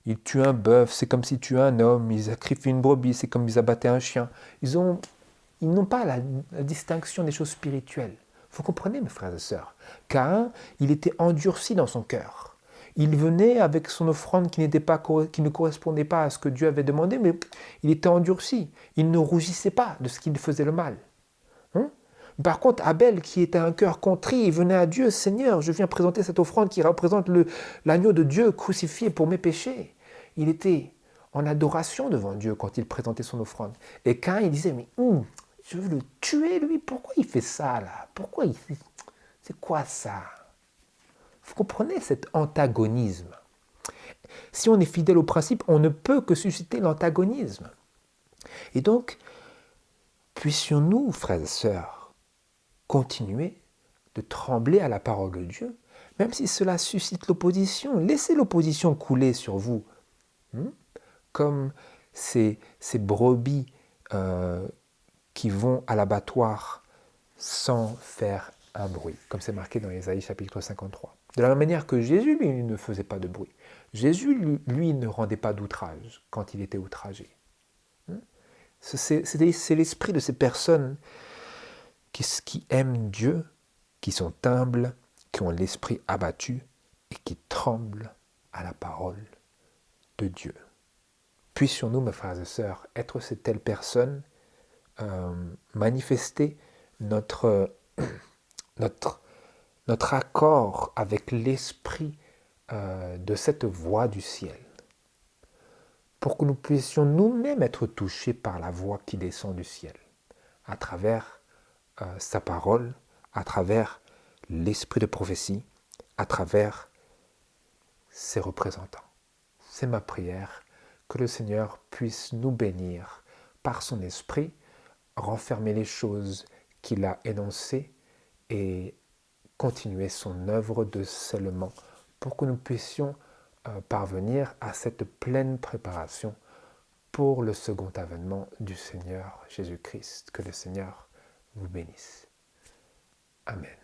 ils tuent un bœuf, c'est comme s'ils tuaient un homme, ils sacrifient une brebis, c'est comme ils abattaient un chien. Ils n'ont pas la distinction des choses spirituelles. Vous comprenez, mes frères et sœurs? Caïn, il était endurci dans son cœur. Il venait avec son offrande qui ne correspondait pas à ce que Dieu avait demandé, mais il était endurci. Il ne rougissait pas de ce qu'il faisait le mal. Hein? Par contre, Abel, qui était un cœur contrit, il venait à Dieu, Seigneur, je viens présenter cette offrande qui représente l'agneau de Dieu crucifié pour mes péchés. Il était en adoration devant Dieu quand il présentait son offrande. Et Caïn, il disait, mais je veux le tuer, lui, pourquoi il fait ça, là? Pourquoi il fait... C'est quoi ça? Vous comprenez cet antagonisme? Si on est fidèle au principe, on ne peut que susciter l'antagonisme. Et donc, puissions-nous, frères et sœurs, continuer de trembler à la parole de Dieu, même si cela suscite l'opposition. Laissez l'opposition couler sur vous, comme ces brebis qui vont à l'abattoir sans faire un bruit, comme c'est marqué dans Ésaïe chapitre 53. De la même manière que Jésus, lui, ne faisait pas de bruit. Jésus, lui, ne rendait pas d'outrage quand il était outragé. C'est l'esprit de ces personnes qui aiment Dieu, qui sont humbles, qui ont l'esprit abattu et qui tremblent à la parole de Dieu. Puissions-nous, mes frères et sœurs, être ces telles personnes, manifester notre accord avec l'esprit de cette voix du ciel, pour que nous puissions nous-mêmes être touchés par la voix qui descend du ciel, à travers sa parole, à travers l'esprit de prophétie, à travers ses représentants. C'est ma prière, que le Seigneur puisse nous bénir par son esprit, renfermer les choses qu'il a énoncées et continuer son œuvre de scellement pour que nous puissions parvenir à cette pleine préparation pour le second avènement du Seigneur Jésus-Christ. Que le Seigneur vous bénisse. Amen.